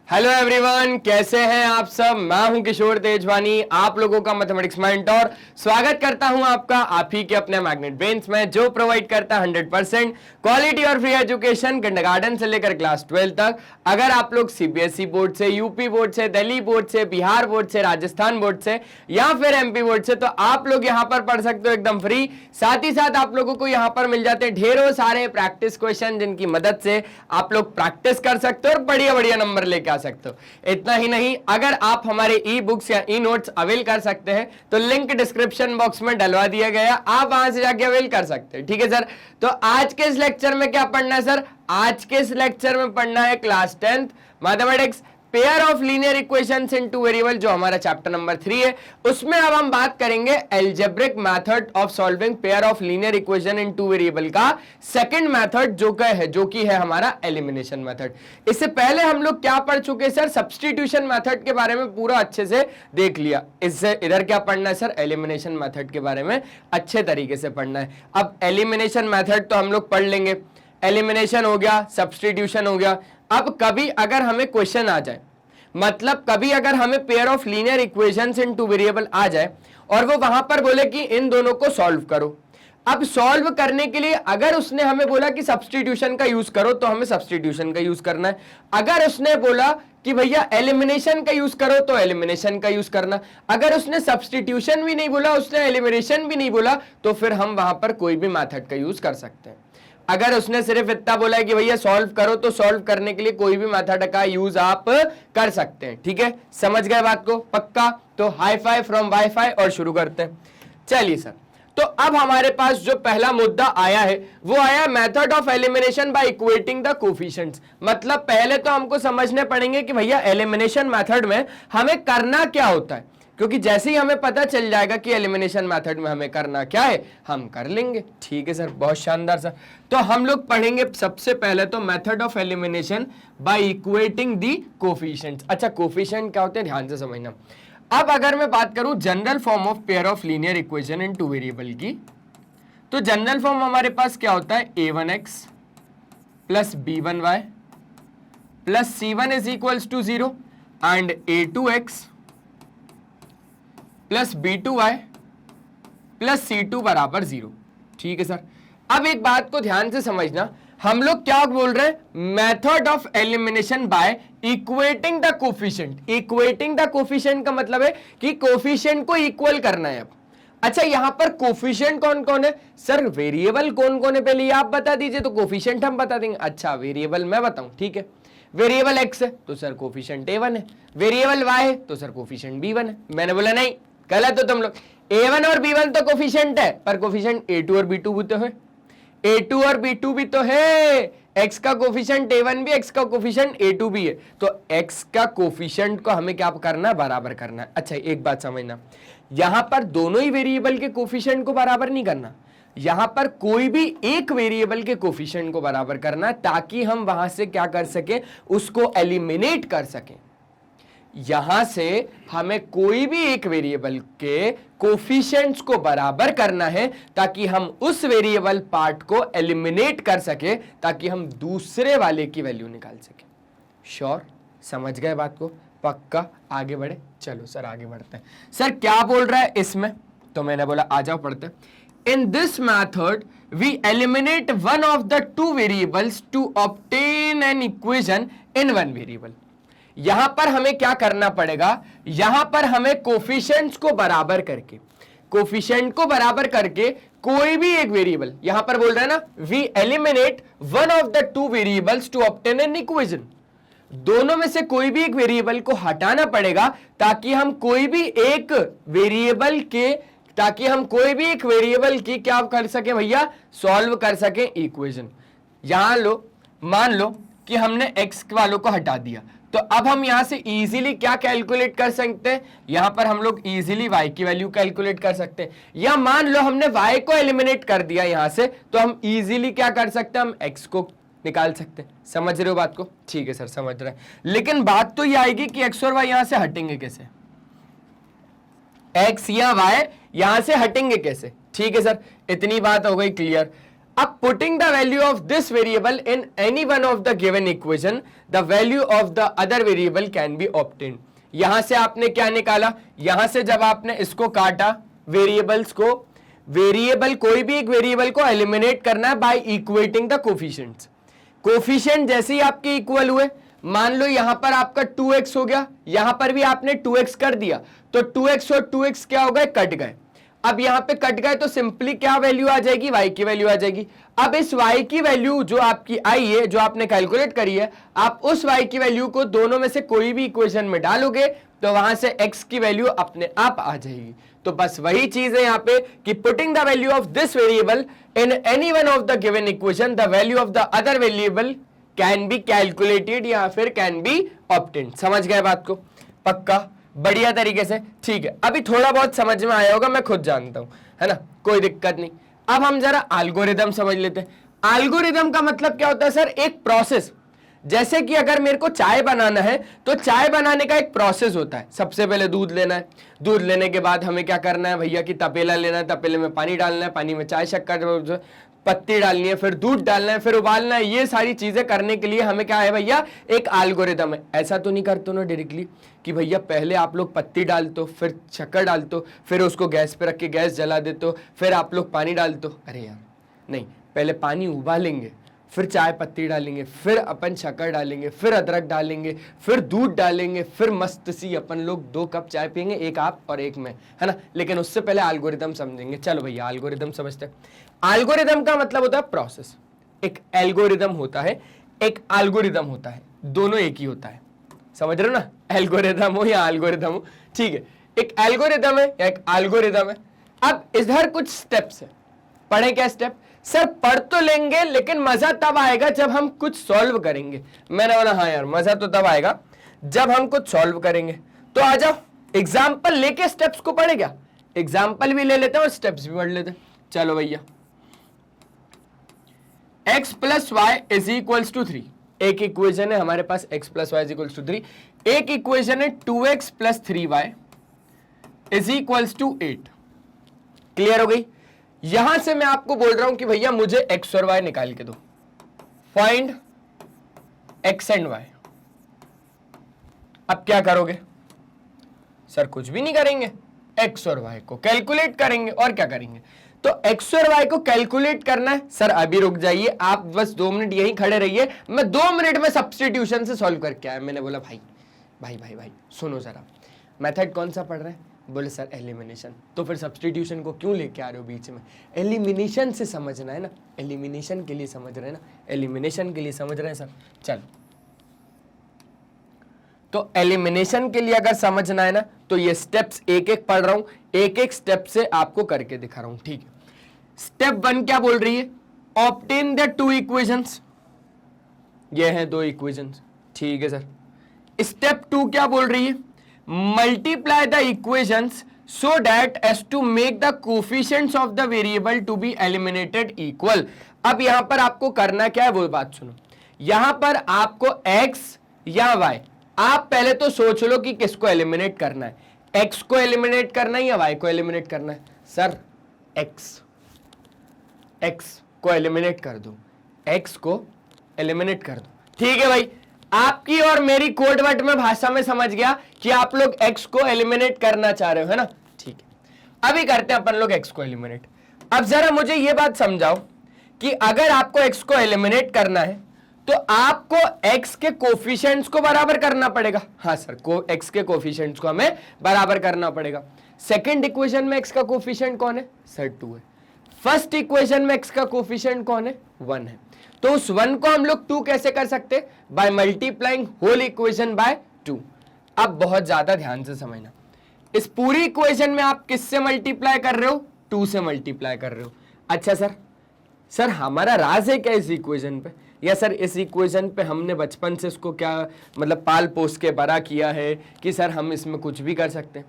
Hello everyone, कैसे हैं आप सब। मैं हूं किशोर तेजवानी, आप लोगों का मैथमेटिक्स मेंटर। स्वागत करता हूं आपका आप ही के अपने मैग्नेट ब्रेन्स में, जो प्रोवाइड करता है 100% क्वालिटी और फ्री एजुकेशन किंडरगार्टन से लेकर क्लास 12 तक। अगर आप लोग सीबीएसई बोर्ड से, यूपी बोर्ड से, दिल्ली बोर्ड से, बिहार बोर्ड से, राजस्थान बोर्ड से या फिर एमपी बोर्ड से, तो आप लोग यहां पर पढ़ सकते हो एकदम फ्री। साथ ही साथ आप लोगों को यहां पर मिल जाते हैं ढेरों सारे प्रैक्टिस क्वेश्चन, जिनकी मदद से आप लोग प्रैक्टिस कर सकते हो और बढ़िया बढ़िया नंबर लेके सकते हो। इतना ही नहीं, अगर आप हमारे ई बुक्स या ई नोट्स अवेल कर सकते हैं तो लिंक डिस्क्रिप्शन बॉक्स में डलवा दिया गया, आप वहां से जाके अवेल कर सकते हैं। ठीक है सर। तो आज के इस लेक्चर में क्या पढ़ना है सर? आज के इस लेक्चर में पढ़ना है class 10th mathematics pair of linear equations in two variable, जो हमारा चैप्टर नंबर 3 है। उसमें अब हम बात करेंगे algebraic method of solving pair of linear equation in two variable का सेकंड मेथड, जो कि है हमारा एलिमिनेशन मेथड। इससे पहले हम लोग क्या पढ़ चुके सर? सब्स्टिट्यूशन मेथड के बारे में पूरा अच्छे से देख लिया। इससे इधर क्या पढ़ना है सर? एलिमिनेशन मेथड के बारे में अच्छे तरीके से पढ़ना है। अब एलिमिनेशन मेथड तो हम लोग पढ़ लेंगे, एलिमिनेशन हो गया, सब्स्टिट्यूशन हो गया। अब कभी अगर हमें क्वेश्चन आ जाए, मतलब कभी अगर हमें pair of linear equations in two variable आ जाए और वो वहां पर बोले कि इन दोनों को सॉल्व करो, अब सॉल्व करने के लिए अगर उसने हमें बोला कि सब्स्टिट्यूशन का यूज करो, तो हमें सब्स्टिट्यूशन का यूज करना है। अगर उसने बोला कि भैया एलिमिनेशन का यूज करो, तो एलिमिनेशन का यूज करना। अगर उसने सब्स्टिट्यूशन भी नहीं बोला, उसने एलिमिनेशन भी नहीं बोला, तो फिर हम वहां पर कोई भी मेथड का यूज कर सकते हैं। अगर उसने सिर्फ इतना बोला है कि भैया सॉल्व करो, तो सॉल्व करने के लिए कोई भी मेथड का यूज आप कर सकते हैं। ठीक है, समझ गए बात को? पक्का? तो hi fi from Wi Fi और शुरू करते हैं। चलिए सर, तो अब हमारे पास जो पहला मुद्दा आया है वो आया method of elimination by equating the coefficients. मतलब पहले तो हमको समझने पड़ेंगे कि भैया एलिमिनेशन मेथड में हमें करना क्या होता है, क्योंकि जैसे ही हमें पता चल जाएगा कि एलिमिनेशन मेथड में हमें करना क्या है, हम कर लेंगे। ठीक है सर, बहुत शानदार सर। तो हम लोग पढ़ेंगे सबसे पहले तो method of elimination by equating the coefficients. अच्छा, कोफिशिएंट क्या होते हैं ध्यान से समझना। अब अगर मैं बात करूं general form of pair of linear equation in two variable की, तो जनरल फॉर्म हमारे पास क्या होता है? a1x plus b1y plus c1 is equals to 0 and a2x plus b2y plus c2 बराबर 0। ठीक है सर। अब एक बात को ध्यान से समझना, हम लोग क्या बोल रहे हैं? Method of elimination by equating the coefficient. Equating the coefficient का मतलब है कि कोफिशिएंट को इक्वल करना है। अब अच्छा, यहां पर कोफिशिएंट कौन कौन है सर? वेरिएबल कौन कौन है पहले ये आप बता दीजिए, तो कोफिशिएंट हम बता देंगे। अच्छा, वेरिएबल मैं बताऊं, ठीक है। वेरिएबल x है तो सर कोफिशिएंट a1 है, वेरिएबल y है तो सर कोफिशिएंट b1 है। मैंने बोला नहीं, गलत हो तुम लोग। a1 और b1 तो कोफिशिएंट है, पर कोफिशिएंट a2 और b2 भी तो है। a2 और b2 भी तो है। x का कोफिशिएंट a1 भी, x का कोफिशिएंट a2 भी है, तो x का कोफिशिएंट को हमें क्या करना है? बराबर करना है। अच्छा, एक बात समझना, यहां पर दोनों ही वेरिएबल के कोफिशिएंट को बराबर नहीं करना, यहां पर कोई भी एक वेरिएबल के कोफिशिएंट को बराबर करना, ताकि हम वहां से क्या कर सके? उसको एलिमिनेट कर सकें। यहां से हमें कोई भी एक वेरिएबल के कोफिशिएंट्स को बराबर करना है, ताकि हम उस वेरिएबल पार्ट को एलिमिनेट कर सके, ताकि हम दूसरे वाले की वैल्यू निकाल सके। श्योर? समझ गए बात को? पक्का? आगे बढ़े? चलो सर आगे बढ़ते हैं। सर क्या बोल रहा है इसमें? तो मैंने बोला आ जाओ पढ़ते। In this method, we eliminate one of the two variables to obtain an equation in one variable. यहां पर हमें क्या करना पड़ेगा? यहां पर हमें कोफिशिएंट्स को बराबर करके, कोफिशिएंट को बराबर करके कोई भी एक वेरिएबल, यहां पर बोल रहा है ना, we eliminate one of the two variables to obtain an equation. दोनों में से कोई भी एक वेरिएबल को हटाना पड़ेगा, ताकि हम कोई भी एक वेरिएबल की क्या कर सके भैया? सॉल्व कर सके इक्वेशन। यहां लो, मान लो कि हमने x वालों को हटा दिया, तो अब हम यहां से इजीली क्या कैलकुलेट कर सकते हैं? यहां पर हम लोग इजीली y की वैल्यू कैलकुलेट कर सकते हैं। या मान लो हमने y को एलिमिनेट कर दिया यहां से, तो हम इजीली क्या कर सकते हैं? हम x को निकाल सकते हैं। समझ रहे हो बात को? ठीक है सर, समझ रहे हैं। लेकिन बात तो ये आएगी कि x और y यहां से हटेंगे कैसे? x या y यहां से हटेंगे कैसे? ठीक है सर, इतनी बात हो गई क्लियर। अब putting the value of this variable in any one of the given equation the value of the other variable can be obtained. यहां से आपने क्या निकाला, यहां से जब आपने इसको काटा वेरिएबल्स को, वेरिएबल कोई भी एक वेरिएबल को एलिमिनेट करना है by equating the coefficients. Coefficient जैसे ही आपके इक्वल हुए, मान लो यहां पर आपका 2x हो गया, यहां पर भी आपने 2x कर दिया, तो 2x और 2x क्या हो गए, कट गए। अब यहां पे कट गए तो सिंपली क्या वैल्यू आ जाएगी, y की वैल्यू आ जाएगी। अब इस y की वैल्यू जो आपकी आई है, जो आपने कैलकुलेट करी है, आप उस y की वैल्यू को दोनों में से कोई भी इक्वेशन में डालोगे तो वहां से x की वैल्यू अपने आप आ जाएगी। तो बस वही चीज है यहां पे कि putting the value of this variable in any one of the given equation the value of the other variable can be calculated या फिर कैन बी ऑब्टेन्ड। समझ गए बात को, पक्का, बढ़िया तरीके से, ठीक है। अभी थोड़ा बहुत समझ में आया होगा, मैं खुद जानता हूं, है ना, कोई दिक्कत नहीं। अब हम जरा एल्गोरिदम समझ लेते हैं। एल्गोरिदम का मतलब क्या होता है सर, एक प्रोसेस। जैसे कि अगर मेरे को चाय बनाना है तो चाय बनाने का एक प्रोसेस होता है। सबसे पहले दूध लेना है, दूध लेने के बाद हमें क्या करना है भैया कि तपेला लेना है, तपेले में पानी डालना है, पानी में चाय शक्कर पत्ती डालनी है, फिर दूध डालना है, फिर उबालना है। ये सारी चीजें करने के लिए हमें क्या है भैया, एक एल्गोरिदम है। ऐसा तो नहीं करते ना डायरेक्टली कि भैया पहले आप लोग पत्ती डालते हो, फिर शक्कर डालते हो, फिर उसको गैस पे रख के गैस जला देते हो, फिर आप लोग पानी डालते हो। अरे यार नहीं, पहले पानी उबालेंगे, फिर चाय पत्ती डालेंगे, फिर अपन शक्कर डालेंगे, फिर अदरक डालेंगे, फिर दूध डालेंगे, फिर मस्त सी अपन लोग 2 कप चाय पियेंगे, एक आप और एक मैं, है ना। लेकिन उससे पहले एल्गोरिदम समझेंगे। चलो भैया एल्गोरिदम समझते हैं। एल्गोरिदम का मतलब होता है प्रोसेस। एक एल्गोरिदम होता है, एक एल्गोरिदम होता है, दोनों एक ही होता है। समझ रहे हो ना, एल्गोरिदम हो या एल्गोरिदम हो, ठीक है। एक एल्गोरिदम है या एक एल्गोरिदम है। अब इधर कुछ स्टेप्स है, पढ़े क्या स्टेप सर, पढ़ तो लेंगे लेकिन मजा तब आएगा जब हम कुछ सॉल्व करेंगे। मैंने बोला हाँ यार मजा तो तब आएगा जब हम कुछ सॉल्व करेंगे। तो आ जाओ एग्जाम्पल लेके स्टेप्स को पढ़े क्या, एग्जाम्पल भी ले लेते हैं और स्टेप्स भी पढ़ लेते हैं। चलो भैया, x plus Y is equals to 3, एक इक्वेशन है हमारे पास x plus Y is equals to 3। एक इक्वेशन है 2x plus 3y is equals to 8। Clear हो गई। यहां से मैं आपको बोल रहा हूं कि भैया मुझे x और y निकाल के दो, फाइंड x एंड y। अब क्या करोगे सर, कुछ भी नहीं करेंगे, x और y को कैलकुलेट करेंगे। और क्या करेंगे, तो x और y को कैलकुलेट करना है। सर अभी रुक जाइए, आप बस 2 मिनट यहीं खड़े रहिए, मैं 2 मिनट में सब्स्टिट्यूशन से सॉल्व करके आया। मैंने बोला भाई भाई भाई भाई सुनो जरा, मेथड कौन सा पढ़ रहे हैं, बोले सर एलिमिनेशन। तो फिर सब्स्टिट्यूशन को क्यों लेके आ रहे हो बीच में, एलिमिनेशन से समझना है ना, एलिमिनेशन के लिए समझ रहे हैं ना, एलिमिनेशन के लिए समझ रहे हैं सर। चलो, तो एलिमिनेशन के लिए अगर समझना है ना तो ये स्टेप्स एक एक पढ़ रहा हूं, एक एक स्टेप से आपको करके दिखा रहा हूं, ठीक है। स्टेप 1 क्या बोल रही है, ऑब्टेन द 2 इक्वेशंस, ये हैं 2 इक्वेशंस, ठीक है सर। स्टेप 2 क्या बोल रही है, multiply the equations so that as to make the coefficients of the variable to be eliminated equal. अब यहां पर आपको करना क्या है वो बात सुनो। यहां पर आपको x या y, आप पहले तो सोच लो कि किसको एलिमिनेट करना है, x को एलिमिनेट करना है या y को एलिमिनेट करना है। सर x को एलिमिनेट कर दो, x को एलिमिनेट कर दो, ठीक है भाई। आपकी और मेरी कोडवर्ड में भाषा में समझ गया कि आप लोग x को एलिमिनेट करना चाह रहे हो, है ना, ठीक है। अभी करते हैं अपन लोग x को एलिमिनेट। अब जरा मुझे यह बात समझाओ कि अगर आपको x को एलिमिनेट करना है तो आपको x के कोफिशिएंट्स को बराबर करना पड़ेगा। हाँ सर, x के कोफिशिएंट्स को हमें बराबर करना पड़ेगा। सेकंड इक्वेशन में x का कोफिशिएंट कौन है सर, 2 है। फर्स्ट इक्वेशन में x का कोफिशिएंट कौन है, 1 है। तो उस 1 को हम लोग 2 कैसे कर सकते, by multiplying whole equation by 2। अब बहुत ज्यादा ध्यान से समझना, इस पूरी इक्वेशन में आप किससे मल्टीप्लाई कर रहे हो, 2 से मल्टीप्लाई कर रहे हो। अच्छा सर हमारा राज है क्या इस इक्वेशन पे, या सर इस इक्वेशन पे हमने बचपन से इसको क्या मतलब पाल पोस के बड़ा किया है कि सर हम इसमें कुछ भी कर सकते हैं।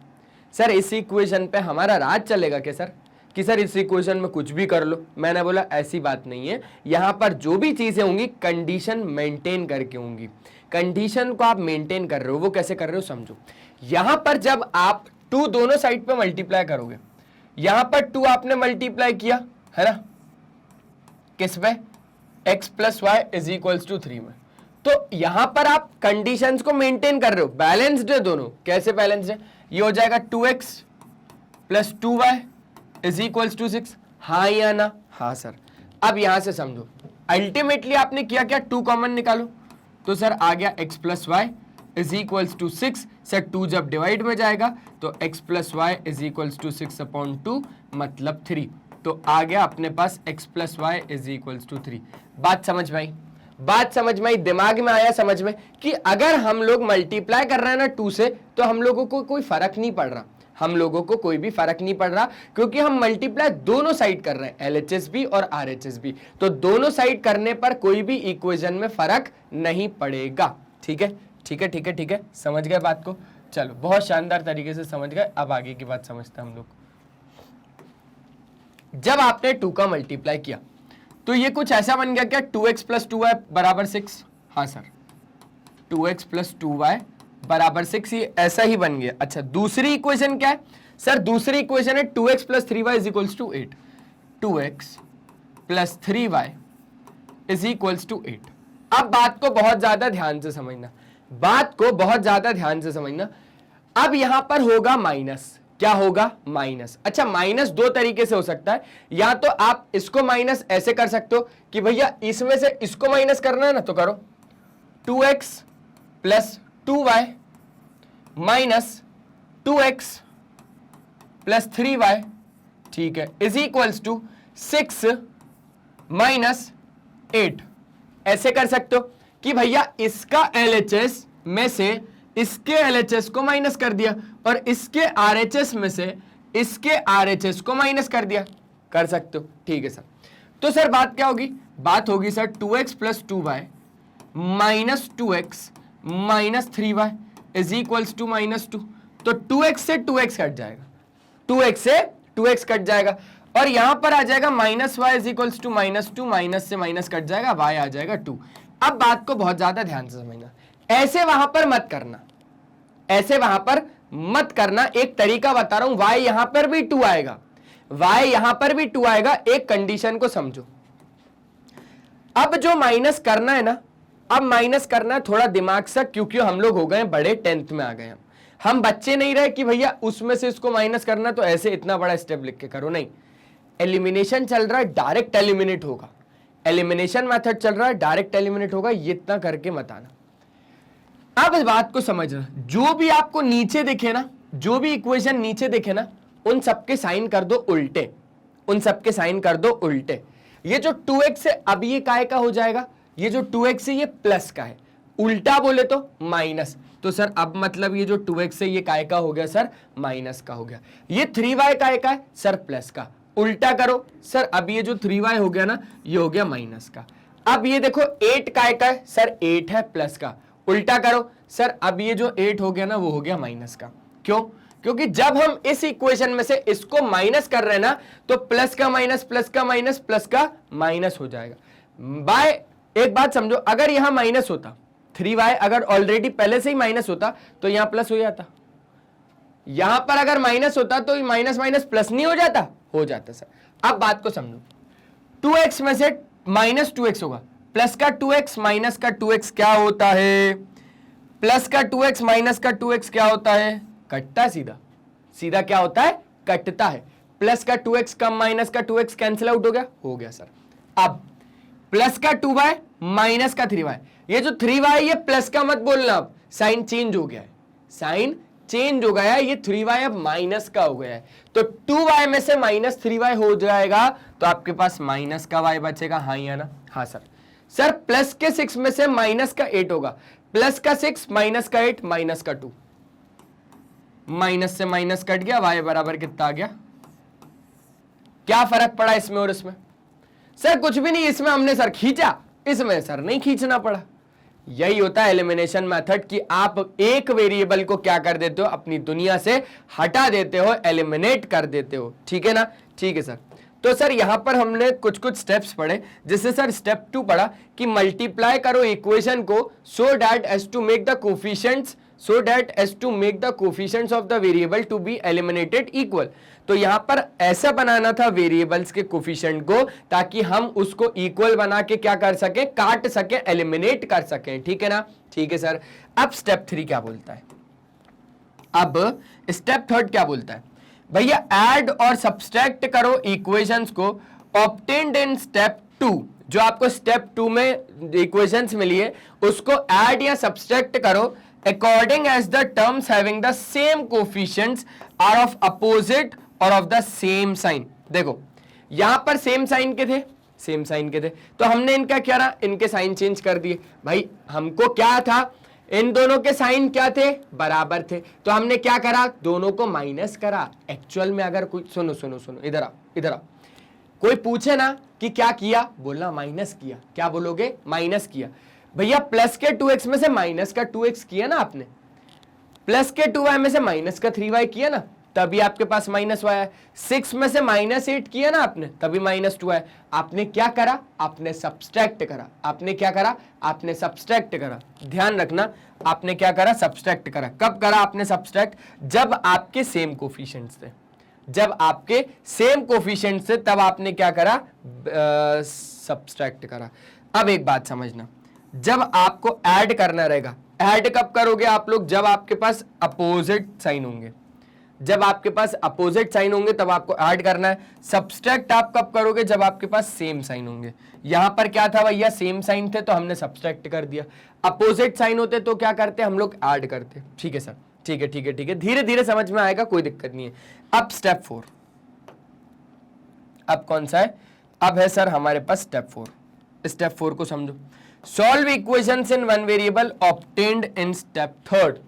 सर इस इक्वेशन पे हमारा राज चलेगा क्या सर, कि सर इस इक्वेशन में कुछ भी कर लो। मैंने बोला ऐसी बात नहीं है, यहां पर जो भी चीजें होंगी कंडीशन मेंटेन करके होंगी। कंडीशन को आप मेंटेन कर रहे हो, वो कैसे कर रहे हो समझो। यहां पर जब आप 2 दोनों साइड पे मल्टीप्लाई करोगे, यहां पर 2 आपने मल्टीप्लाई किया है ना, किस में, x plus Y is equals to 3 में। तो यहां पर आप कंडीशंस को मेंटेन कर रहे हो, बैलेंस्ड है दोनों। कैसे बैलेंस्ड है, ये हो जाएगा 2x plus 2y is equals to 6, हाँ या ना, हाँ सर। अब यहां से समझो, अल्टीमेटली आपने किया क्या, 2 कॉमन निकालो, तो सर आ गया x plus Y is equals to 6। Sir 2 जब डिवाइड में जाएगा तो x plus Y is equals to 6 upon 2 मतलब 3। तो आ गया अपने पास x plus Y is equals to 3। बात समझ में आई, बात समझ में आई, दिमाग में आया समझ में कि अगर हम लोग मल्टीप्लाई कर रहे हैं ना 2 से, तो हम लोगों को कोई फर्क नहीं पड़ रहा, हम लोगों को कोई भी फर्क नहीं पड़ रहा, क्योंकि हम मल्टीप्लाई दोनों साइड कर रहे हैं, LHS भी और RHS भी। तो दोनों साइड करने पर कोई भी इक्वेशन में फर्क नहीं पड़ेगा। ठीक है, ठीक है, ठीक है, ठीक है, समझ गए बात को। चलो, बहुत शानदार तरीके से समझ गए। अब आगे की बात समझते हैं हम लोग। जब आपने 2 का मल्टीप्लाई किया तो ये कुछ ऐसा बन गया क्या, 2x प्लस 2y बराबर 6, हाँ सर, 2x प्लस 2y बराबर 6, ये ऐसा ही बन गया। अच्छा, दूसरी इक्वेशन क्या है सर, दूसरी इक्वेशन है 2x plus 3y is equals to 8, 2x plus 3y is equals to 8। अब बात को बहुत ज्यादा ध्यान से समझना, बात को बहुत ज्यादा ध्यान से समझना। अब यहां पर होगा माइनस, क्या होगा, माइनस। अच्छा, माइनस 2 तरीके से हो सकता है, या तो आप इसको माइनस ऐसे कर सकते हो कि भैया इसमें से इसको माइनस करना है ना, तो करो 2x plus 2y minus 2x plus 3y, ठीक है, इज इक्वल्स टू 6 माइनस 8। ऐसे कर सकते हो कि भैया इसका LHS में से इसके LHS को माइनस कर दिया और इसके RHS में से इसके RHS को माइनस कर दिया, कर सकते हो। ठीक है सर, तो सर बात क्या होगी, बात होगी sir 2x plus 2y minus 2x minus 3y is equals to minus 2। तो 2x से 2x कट जाएगा, 2x से 2x कट जाएगा, और यहां पर आ जाएगा minus y is equals to minus 2, minus से माइनस कट जाएगा, y आ जाएगा 2। अब बात को बहुत ज्यादा ध्यान से समझना, ऐसे वहां पर मत करना, ऐसे वहां पर मत करना। एक तरीका बता रहा हूं, y यहां पर भी 2 आएगा, y यहां पर भी 2 आएगा। एक कंडीशन को समझो, अब जो माइनस करना है ना, अब माइनस करना है थोड़ा दिमाग से, क्योंकि हम लोग हो गए बड़े, 10th में आ गए हम बच्चे नहीं रहे कि भैया उसमें से इसको माइनस करना तो ऐसे इतना बड़ा स्टेप लिख के करो, नहीं। एलिमिनेशन चल रहा है, डायरेक्ट एलिमिनेट होगा, एलिमिनेशन मेथड चल रहा है, डायरेक्ट एलिमिनेट होगा, ये इतना करके मत आना। अब इस बात को समझना, जो भी आपको नीचे दिखे ना, जो भी इक्वेशन नीचे दिखे ना, उन सबके साइन कर दो उल्टे, उन सबके साइन कर दो उल्टे। ये जो 2x है अब ये काय का हो जाएगा, ये जो 2x है ये प्लस का है, उल्टा बोले तो माइनस। तो सर अब मतलब ये जो 2x है ये काय का हो गया सर, माइनस का हो गया। ये 3y काय का है सर, प्लस का। उल्टा करो सर, अब ये जो 3y हो गया ना, ये हो गया माइनस का। अब ये देखो 8 काय का है सर, 8 है प्लस का। उल्टा करो सर, अब ये जो 8 हो गया ना, वो हो गया माइनस का। क्यों? क्योंकि जब हम इस इक्वेशन में से इसको माइनस कर रहे हैं ना, तो प्लस का माइनस, प्लस का माइनस, प्लस का माइनस हो जाएगा। बाय एक बात समझो, अगर यहां माइनस होता, 3y अगर ऑलरेडी पहले से ही माइनस होता तो यहां प्लस हो जाता। यहां पर अगर माइनस होता तो माइनस माइनस प्लस नहीं हो जाता, हो जाता सर। अब बात को समझो, 2x में से माइनस 2x होगा, प्लस का 2x माइनस का 2x क्या होता है, प्लस का 2x माइनस का 2x क्या होता है, कटता है सीधा, सीधा क्या होता है, कटता है। प्लस का 2x कम माइनस का 2x कैंसिल आउट हो गया सर। अब प्लस का 2y माइनस का 3y, ये जो 3y ये प्लस का मत बोलना, अब साइन चेंज हो गया है, साइन चेंज हो गया है, ये 3y अब माइनस का हो गया है। तो 2y में से माइनस 3y हो जाएगा, तो आपके पास माइनस का y बचेगा, हाँ या ना, हाँ सर। सर प्लस के 6 में से माइनस का 8 होगा, प्लस का 6 माइनस का 8 माइनस का 2, माइनस से माइनस कट गया, y बराबर कितना आ गया। क्या फर्क पड़ा इसमें और इसमें? सर कुछ भी नहीं, इसमें हमने सर खींचा, इसमें सर नहीं खींचना पड़ा। यही होता है एलिमिनेशन मेथड कि आप एक वेरिएबल को क्या कर देते हो, अपनी दुनिया से हटा देते हो, एलिमिनेट कर देते हो। ठीक है ना, ठीक है सर। तो सर यहां पर हमने कुछ कुछ स्टेप्स पढ़े, जैसे सर स्टेप 2 पढ़ा कि मल्टीप्लाई करो इक्वेशन को so that as to make the coefficients of the variable to be eliminated equal. तो यहां पर ऐसा बनाना था वेरिएबल्स के कोफिशिएंट को ताकि हम उसको इक्वल बना के क्या कर सके, काट सके, एलिमिनेट कर सके। ठीक है ना? ठीक है सर। अब स्टेप 3 क्या बोलता है? अब स्टेप 3 क्या बोलता है भैया? ऐड और सब्सट्रैक्ट करो इक्वेशंस को ऑब्टेन्ड इन स्टेप 2। जो आपको स्टेप 2 में इक्वेशंस मिली है उसको ऐड या सब्सट्रैक्ट करो according as the terms having the same coefficients are of opposite और ऑफ द सेम साइन। देखो यहां पर सेम साइन के थे, सेम साइन के थे, तो हमने इनका क्या रहा, इनके साइन चेंज कर दिए। भाई हमको क्या था, इन दोनों के साइन क्या थे, बराबर थे, तो हमने क्या करा, दोनों को माइनस करा। एक्चुअल में अगर कोई सुनो सुनो सुनो इधर आ, इधर आ, कोई पूछे ना कि क्या किया, बोलना माइनस किया। क्या बोलोगे? माइनस किया। भैया प्लस के 2x में से माइनस का 2x किया ना आपने, प्लस के 2y में से माइनस का 3y किया ना, तभी आपके पास माइनस y है। 6 में से -8 किया ना आपने, तभी -2 है। आपने क्या करा, आपने सब्सट्रैक्ट करा। आपने क्या करा, आपने सब्सट्रैक्ट करा। ध्यान रखना, आपने क्या करा, सब्सट्रैक्ट करा। कब करा आपने सब्सट्रैक्ट? जब आपके सेम कोफिशिएंट्स थे, जब आपके सेम कोफिशिएंट्स थे तब आपने क्या करा, सब्सट्रैक्ट करा। अब एक बात समझना, जब आपको ऐड करना रहेगा, ऐड कब करोगे आप लोग, जब आपके पास अपोजिट साइन होंगे। जब आपके पास अपोजिट साइन होंगे तब आपको ऐड करना है। सब्सट्रैक्ट आप कब करोगे, जब आपके पास सेम साइन होंगे। यहां पर क्या था भैया, सेम साइन थे तो हमने सब्सट्रैक्ट कर दिया। अपोजिट साइन होते तो क्या करते, हम लोग ऐड करते। ठीक है सर, ठीक है ठीक है ठीक है, धीरे धीरे समझ में आएगा, कोई दिक्कत नहीं है। अब स्टेप 4, अब कौन सा है, अब है सर हमारे पास स्टेप 4। स्टेप 4 को समझो, solve equations in one variable obtained in step 3।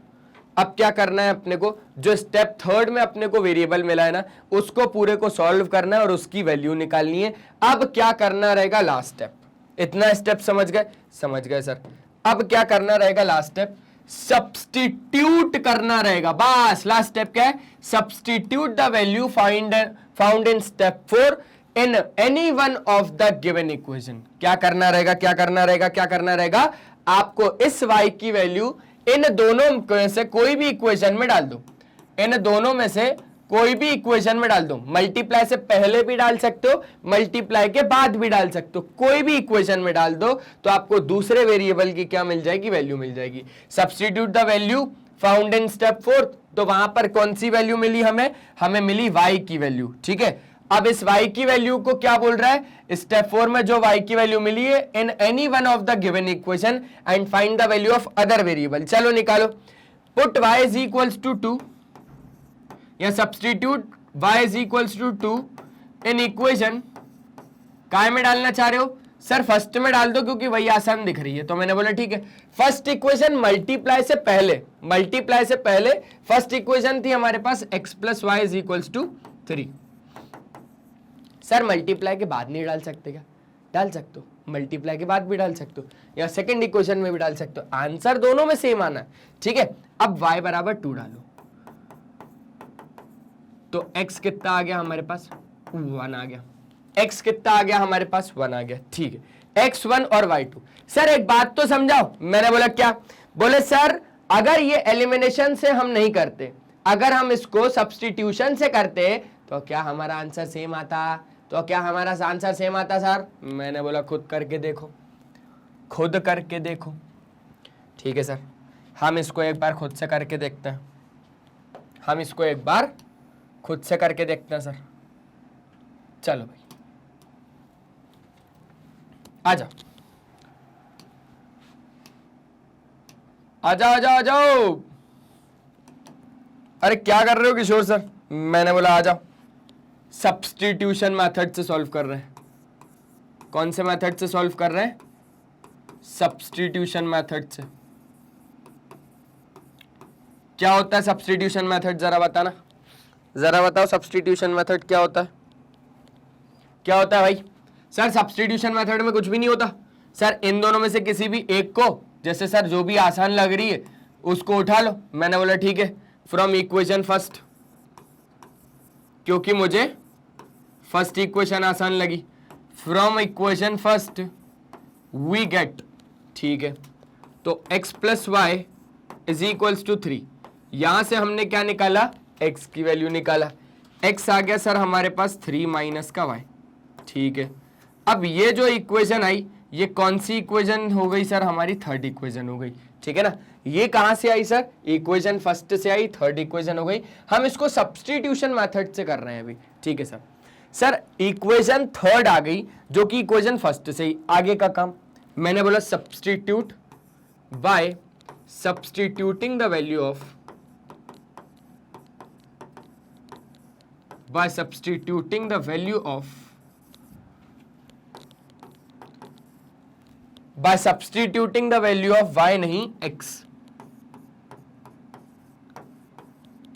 अब क्या करना है अपने को, जो स्टेप 3 में अपने को वेरिएबल मिला है ना, उसको पूरे को सॉल्व करना है और उसकी वैल्यू निकालनी है। अब क्या करना रहेगा, लास्ट स्टेप। इतना स्टेप समझ गए? समझ गए सर। अब क्या करना रहेगा, लास्ट स्टेप सब्स्टिट्यूट करना रहेगा। बस लास्ट स्टेप क्या है, substitute the value found in step 4 in any one of the given equation. क्या करना रहेगा, क्या करना रहेगा, क्या करना रहेगा, आपको इस y की वैल्यू इन दोनों में से कोई भी इक्वेशन में डाल दो। इन दोनों में से कोई भी इक्वेशन में डाल दो। मल्टीप्लाई से पहले भी डाल सकते हो, मल्टीप्लाई के बाद भी डाल सकते हो, कोई भी इक्वेशन में डाल दो तो आपको दूसरे वेरिएबल की क्या मिल जाएगी, वैल्यू मिल जाएगी। Substitute the value found in step 4, तो वहां पर कौन सी वैल्यू मिली हमें, हमें मिली y की वैल्यू। ठीक है, अब इस y की वैल्यू को क्या बोल रहा है, स्टेप 4 में जो y की वैल्यू मिली है, in any one of the given equation and find the value of other variable. चलो निकालो, put y is equals to 2 या substitute y is equals to 2 in equation. काय में डालना चाह रहे हो सर, फर्स्ट में डाल दो क्योंकि वही आसान दिख रही है, तो मैंने बोला ठीक है। फर्स्ट इक्वेशन मल्टीप्लाई से पहले, मल्टीप्लाई से पहले फर्स्ट इक्वेशन थी हमारे पास x plus Y is equals to 3। Sir multiply के बाद नहीं डाल सकते क्या, डाल सकते हो, मल्टीप्लाई के बाद भी डाल सकते हो या सेकंड इक्वेशन में भी डाल सकते हो, आंसर दोनों में सेम आना है। ठीक है, अब y बराबर 2 डालो तो x कितना आ गया हमारे पास, 1 आ गया। x कितना आ गया हमारे पास, 1 आ गया। ठीक है, x1 और y2। सर एक बात तो समझाओ, मैंने बोला क्या, बोले सर अगर ये एलिमिनेशन से हम नहीं करते, अगर हम इसको सब्स्टिट्यूशन से करते तो क्या हमारा आंसर सेम आता, तो क्या हमारा आंसर सेम आता सर। मैंने बोला खुद करके देखो, खुद करके देखो। ठीक है सर, हम इसको एक बार खुद से करके देखते हैं, हम इसको एक बार खुद से करके देखते हैं सर। चलो भाई आ जाओ, आ जाओ, आ जाओ, आ जाओ। अरे क्या कर रहे हो किशोर सर, मैंने बोला आ जाओ। सब्स्टिट्यूशन मेथड से सॉल्व कर रहे हैं। कौन से मेथड से सॉल्व कर रहे हैं, सब्स्टिट्यूशन मेथड से। क्या होता है सब्स्टिट्यूशन मेथड, जरा बताना, जरा बताओ सब्स्टिट्यूशन मेथड क्या होता है, क्या होता है भाई। सर सब्स्टिट्यूशन मेथड में कुछ भी नहीं होता सर, इन दोनों में से किसी भी एक को, जैसे सर जो भी आसान लग रही है उसको उठा लो। मैंने बोला ठीक है, फ्रॉम इक्वेशन फर्स्ट, क्योंकि मुझे फर्स्ट इक्वेशन आसान लगी, from equation first we get, ठीक है, तो x plus Y is equals to 3। यहां से हमने क्या निकाला, x की वैल्यू निकाला, x आ गया सर हमारे पास 3 माइनस का y, ठीक है। अब ये जो इक्वेशन आई ये कौन सी इक्वेशन हो गई सर, हमारी थर्ड इक्वेशन हो गई, ठीक है ना। ये कहां से आई सर, इक्वेशन फर्स्ट से आई, थर्ड इक्वेशन हो गई। हम इसको सब्स्टिट्यूशन मेथड से कर रहे हैं अभी, ठीक है सर। सर इक्वेशन थर्ड आ गई जो कि इक्वेशन फर्स्ट से ही, आगे का काम मैंने बोला substitute bye substituting the value of, by substituting the value of, by substituting the value of y नहीं x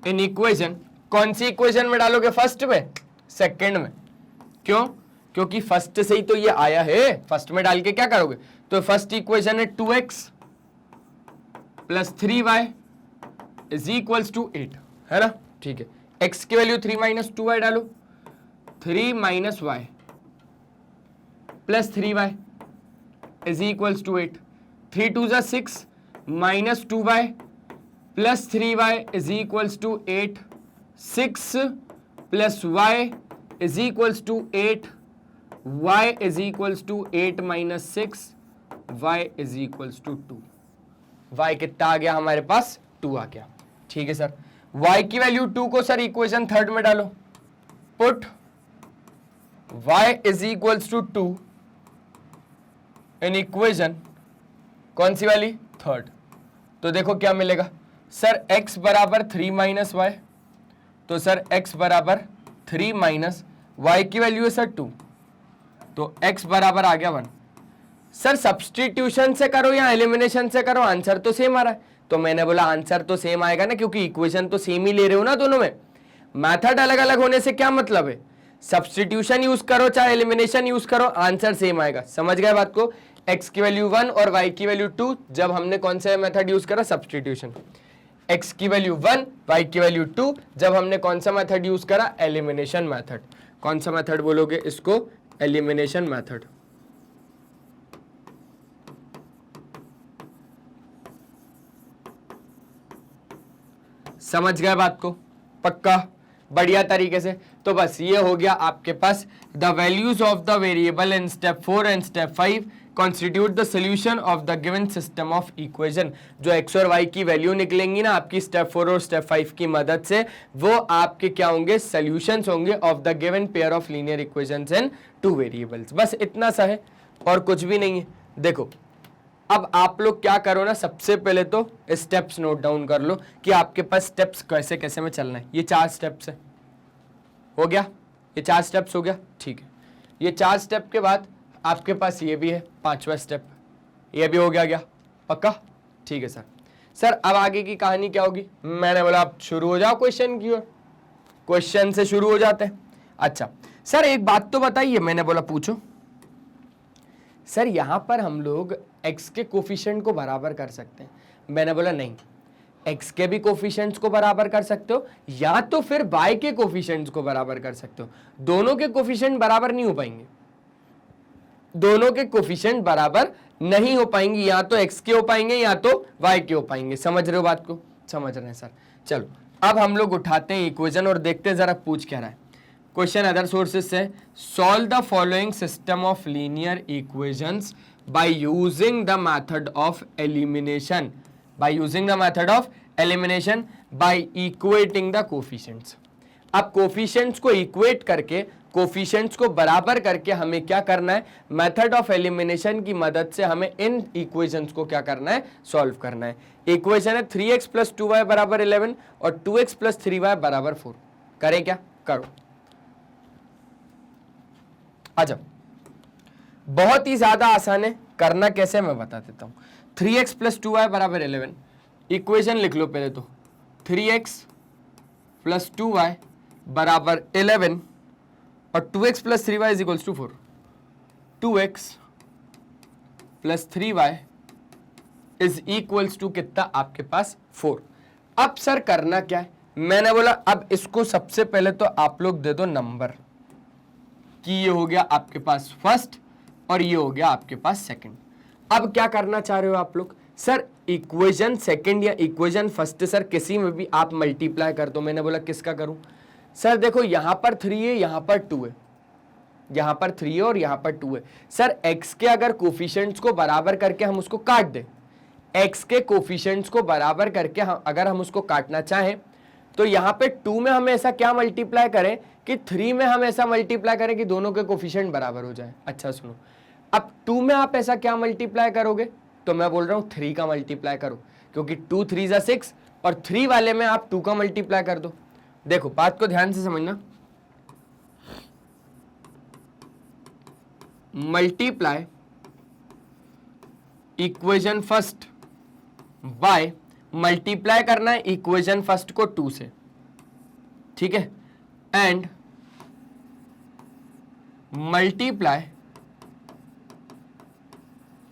इन इक्वेशन, कौन सी इक्वेशन में डालोगे, फर्स्ट में, सेकंड में, क्यों, क्योंकि फर्स्ट से ही तो ये आया है, फर्स्ट में डाल के क्या करोगे, तो फर्स्ट इक्वेशन है 2x plus 3y is equals to 8, है ना, ठीक है। x की वैल्यू 3 माइनस 2y डालो, 3 minus y plus 3y is equals to 8, 3 2 जा 6 minus 2y plus 3y is equals to 8, 6 plus y is equals to 8, y is equals to 8 minus 6, y is equals to 2। y कितना आ गया हमारे पास, 2 आ गया, ठीक है sir. y की value 2 को sir equation third में डालो, put y is equals to 2 in equation कौन सी वाली, थर्ड। तो देखो क्या मिलेगा सर, x बराबर 3 माइनस वाई, तो सर x बराबर 3 माइनस y की वैल्यू है सर 2, तो x बराबर आ गया 1। सर सब्स्टिट्यूशन से करो या एलिमिनेशन से करो, आंसर तो सेम आ रहा है, तो मैंने बोला आंसर तो सेम आएगा ना, क्योंकि इक्वेशन तो सेम ही ले रहे हो ना दोनों में। मेथड अलग अलग होने से क्या मतलब है, सब्स्टिट्यूशन यूज करो चाहे एलिमिनेशन यूज करो, आंसर सेम आएगा। समझ गए बात को, x की वैल्यू 1 और y की वैल्यू 2 जब हमने कौन सा मेथड यूज करा, सब्स्टिट्यूशन। x की वैल्यू 1 y की वैल्यू 2 जब हमने कौन सा मेथड यूज करा, एलिमिनेशन मेथड। कौन सा मेथड बोलोगे इसको, एलिमिनेशन मेथड। समझ गए बात को, पक्का, बढ़िया तरीके से। तो बस ये हो गया आपके पास, the values of the variable in step 4 and step 5 constitute the solution of the given system of equation. जो x और y की वैल्यू निकलेंगी ना आपकी स्टेप 4 और स्टेप 5 की मदद से, वो आपके क्या होंगे, सोल्यूशंस होंगे of the given pair of linear equations in 2 variables. बस इतना सा है और कुछ भी नहीं है। देखो अब आप लोग क्या करो ना, सबसे पहले तो स्टेप्स नोट डाउन कर लो कि आपके पास स्टेप्स कैसे कैसे में चलना है। ये 4 स्टेप्स है, हो गया, ये 4 स्टेप्स हो गया, ठीक है। ये 4 स्टेप के बाद आपके पास ये भी है 5वां स्टेप, ये भी हो गया, पक्का, ठीक है सर। सर अब आगे की कहानी क्या होगी, मैंने बोला आप शुरू हो जाओ क्वेश्चन की ओर, क्वेश्चन से शुरू हो जाते हैं। अच्छा सर एक बात तो बताइए, मैंने बोला पूछो। सर यहां पर हम लोग x के कोफिशिएंट को बराबर कर सकते हैं, मैंने बोला नहीं, x के भी कोफिशिएंट्स को बराबर कर सकते हो या तो फिर y के कोफिशिएंट्स को बराबर कर सकते हो। दोनों के कोफिशिएंट बराबर नहीं हो पाएंगे, दोनों के कोफिशिएंट बराबर नहीं हो पाएंगे, या तो x के हो पाएंगे या तो y के हो पाएंगे। समझ रहे हो बात को, समझ रहे हैं सर। चलो अब हम लोग उठाते हैं इक्वेशन और देखते हैं जरा पूछ क्या रहा है। क्वेश्चन अदर सोर्सेस से, solve the following system of linear equations by using the method of elimination, by using the method of elimination by equating the coefficients। अब कोफिशिएंट्स को इक्वेट करके, कोफिशिएंट्स को बराबर करके हमें क्या करना है, मेथड ऑफ एलिमिनेशन की मदद से हमें इन इक्वेशंस को क्या करना है, सॉल्व करना है। इक्वेशन है 3x प्लस 2y बराबर 11 और 2x प्लस 3y बराबर 4। करें क्या, करो, अच्छा बहुत ही ज्यादा आसान है, करना कैसे मैं बता देता हूं। 3x प्लस 2y बराबर 11, इक्वेशन लिख लो पहले तो, 3x प्लस 2y बराबर 11 और 2x plus 3y is equals to 4। 2x plus 3y is equals to कितना आपके पास, 4। अब सर करना क्या है, मैंने बोला अब इसको सबसे पहले तो आप लोग दे दो नंबर, कि ये हो गया आपके पास फर्स्ट और ये हो गया आपके पास सेकंड। अब क्या करना चाह रहे हो आप लोग, सर इक्वेशन सेकंड या इक्वेशन फर्स्ट सर किसी में भी आप मल्टीप्लाई कर दो। मैंने बोला किसका करूं, सर देखो यहां पर 3 है, यहां पर 2 है, यहां पर 3 है और यहां पर 2 है। सर x के अगर कोफिशिएंट्स को बराबर करके हम उसको काट दें, x के कोफिशिएंट्स को बराबर करके अगर हम उसको काटना चाहें तो यहां पे 2 में हम ऐसा क्या मल्टीप्लाई करें कि 3 में हम ऐसा मल्टीप्लाई करें कि दोनों के कोफिशिएंट बराबर हो जाए। अच्छा सुनो, अब 2 में आप ऐसा क्या मल्टीप्लाई करोगे, तो मैं बोल रहा हूं 3 का मल्टीप्लाई करो, क्योंकि 2 3 जा 6 और 3 वाले में आप 2 का मल्टीप्लाई कर दो। देखो बात को ध्यान से समझना, multiply equation first by, multiply करना है इक्वेशन फर्स्ट को 2 से, ठीक है, and multiply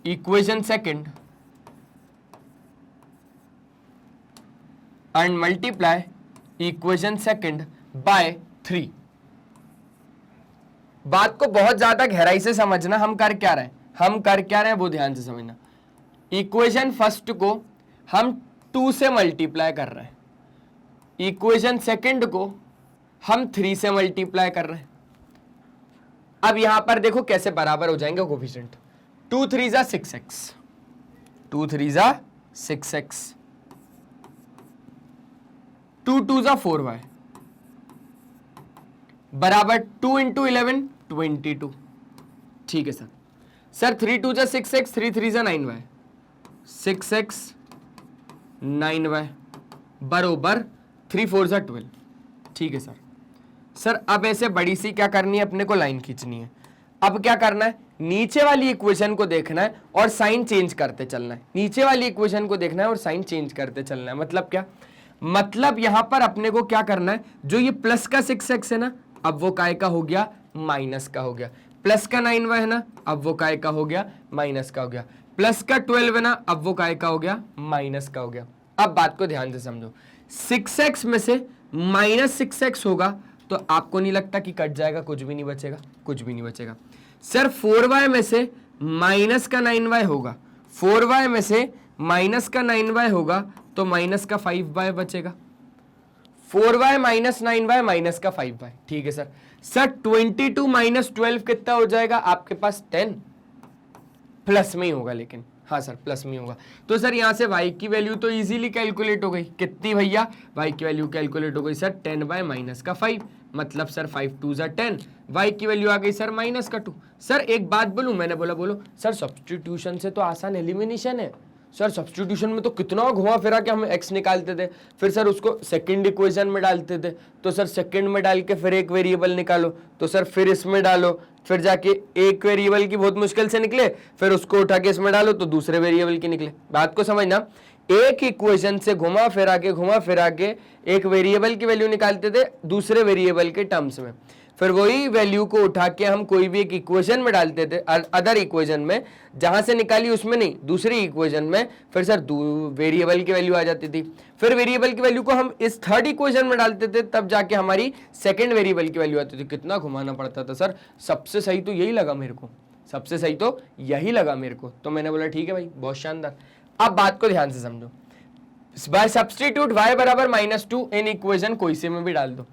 equation second and multiply equation second by 3। बात को बहुत ज्यादा गहराई से समझना, हम कर क्या रहे हैं वो ध्यान से समझना। इक्वेशन फर्स्ट को हम 2 से मल्टीप्लाई कर रहे हैं, इक्वेशन सेकंड को हम 3 से मल्टीप्लाई कर रहे हैं। अब यहां पर देखो कैसे बराबर हो जाएंगे कोफिशिएंट, 2 3 जा 6x, 2 3 जा 6x, 2 2 जा 4y बराबर 2 इंटू 11 22। ठीक है सर 3 2 जा 6x, 3 3 जा 9y, 6x 9y बरोबर 3 4 जा 12। ठीक है सर अब ऐसे बड़ी सी क्या करनी है, अपने को लाइन खींचनी है। अब क्या करना है, नीचे वाली इक्वेशन को देखना है और साइन चेंज करते चलना है, नीचे वाली इक्वेशन को देखना है और साइन चेंज करते चलना है। मतलब क्या, मतलब यहां पर अपने को क्या करना है, जो ये प्लस का 6x है ना, अब वो काय का हो गया, माइनस का हो गया। प्लस का 9y है ना, अब वो काय का हो गया, माइनस का हो गया। प्लस का 12 है ना, अब वो काय का हो गया, माइनस का हो गया। अब बात को ध्यान से समझो, 6x में से माइनस 6x होगा तो आपको नहीं लगता कि कट जाएगा, कुछ भी नहीं बचेगा, कुछ भी नहीं बचेगा। सर 4y में से माइनस का 9y होगा, 4y में से माइनस का 9y होगा तो माइनस का 5y बचेगा। 4y माइनस 9y माइनस का 5y। ठीक है सर 22 माइनस 12 कितना हो जाएगा आपके पास, 10। प्लस में ही होगा लेकिन, हाँ सर प्लस में होगा। तो सर यहां से y की वैल्यू तो इजीली कैलकुलेट हो गई, कितनी भैया, y की वैल्यू कैलकुलेट हो गई सर 10 बाय माइनस का 5, मतलब सर 5 2 जा 10, y की वैल्यू आ गई सर माइनस का 2। सर एक बात बोलूं, मैंने बोला बोलो सर सब्स्टिट्यूशन से तो आसान एलिमिनेशन है। सर सब्स्टिट्यूशन में तो कितना घुमा फिरा के हम x निकालते थे, फिर सर उसको सेकंड इक्वेशन में डालते थे, तो सर सेकंड में डाल के फिर एक वेरिएबल निकालो, तो सर फिर इसमें डालो, फिर जाके एक वेरिएबल की बहुत मुश्किल से निकले, फिर उसको उठा के इसमें डालो तो दूसरे वेरिएबल की निकले। बात को समझना, एक इक्वेशन से घुमा फिरा के एक वेरिएबल की वैल्यू निकालते थे दूसरे वेरिएबल के टर्म्स में, फिर वही वैल्यू को उठा के हम कोई भी एक इक्वेशन में डालते थे, अदर इक्वेशन में, जहां से निकाली उसमें नहीं, दूसरी इक्वेशन में, फिर सर वेरिएबल की वैल्यू आ जाती थी, फिर वेरिएबल की वैल्यू को हम इस थर्ड इक्वेशन में डालते थे, तब जाके हमारी सेकंड वेरिएबल की वैल्यू आती थी। कितना घुमाना पड़ता था सर, सबसे सही तो यही लगा मेरे को, सबसे सही तो यही लगा मेरे को। तो मैंने बोला ठीक है भाई, बहुत शानदार। अब बात को ध्यान से समझो, बाय सब्स्टिट्यूट y बराबर -2 इन इक्वेशन कोई से में भी डाल दो।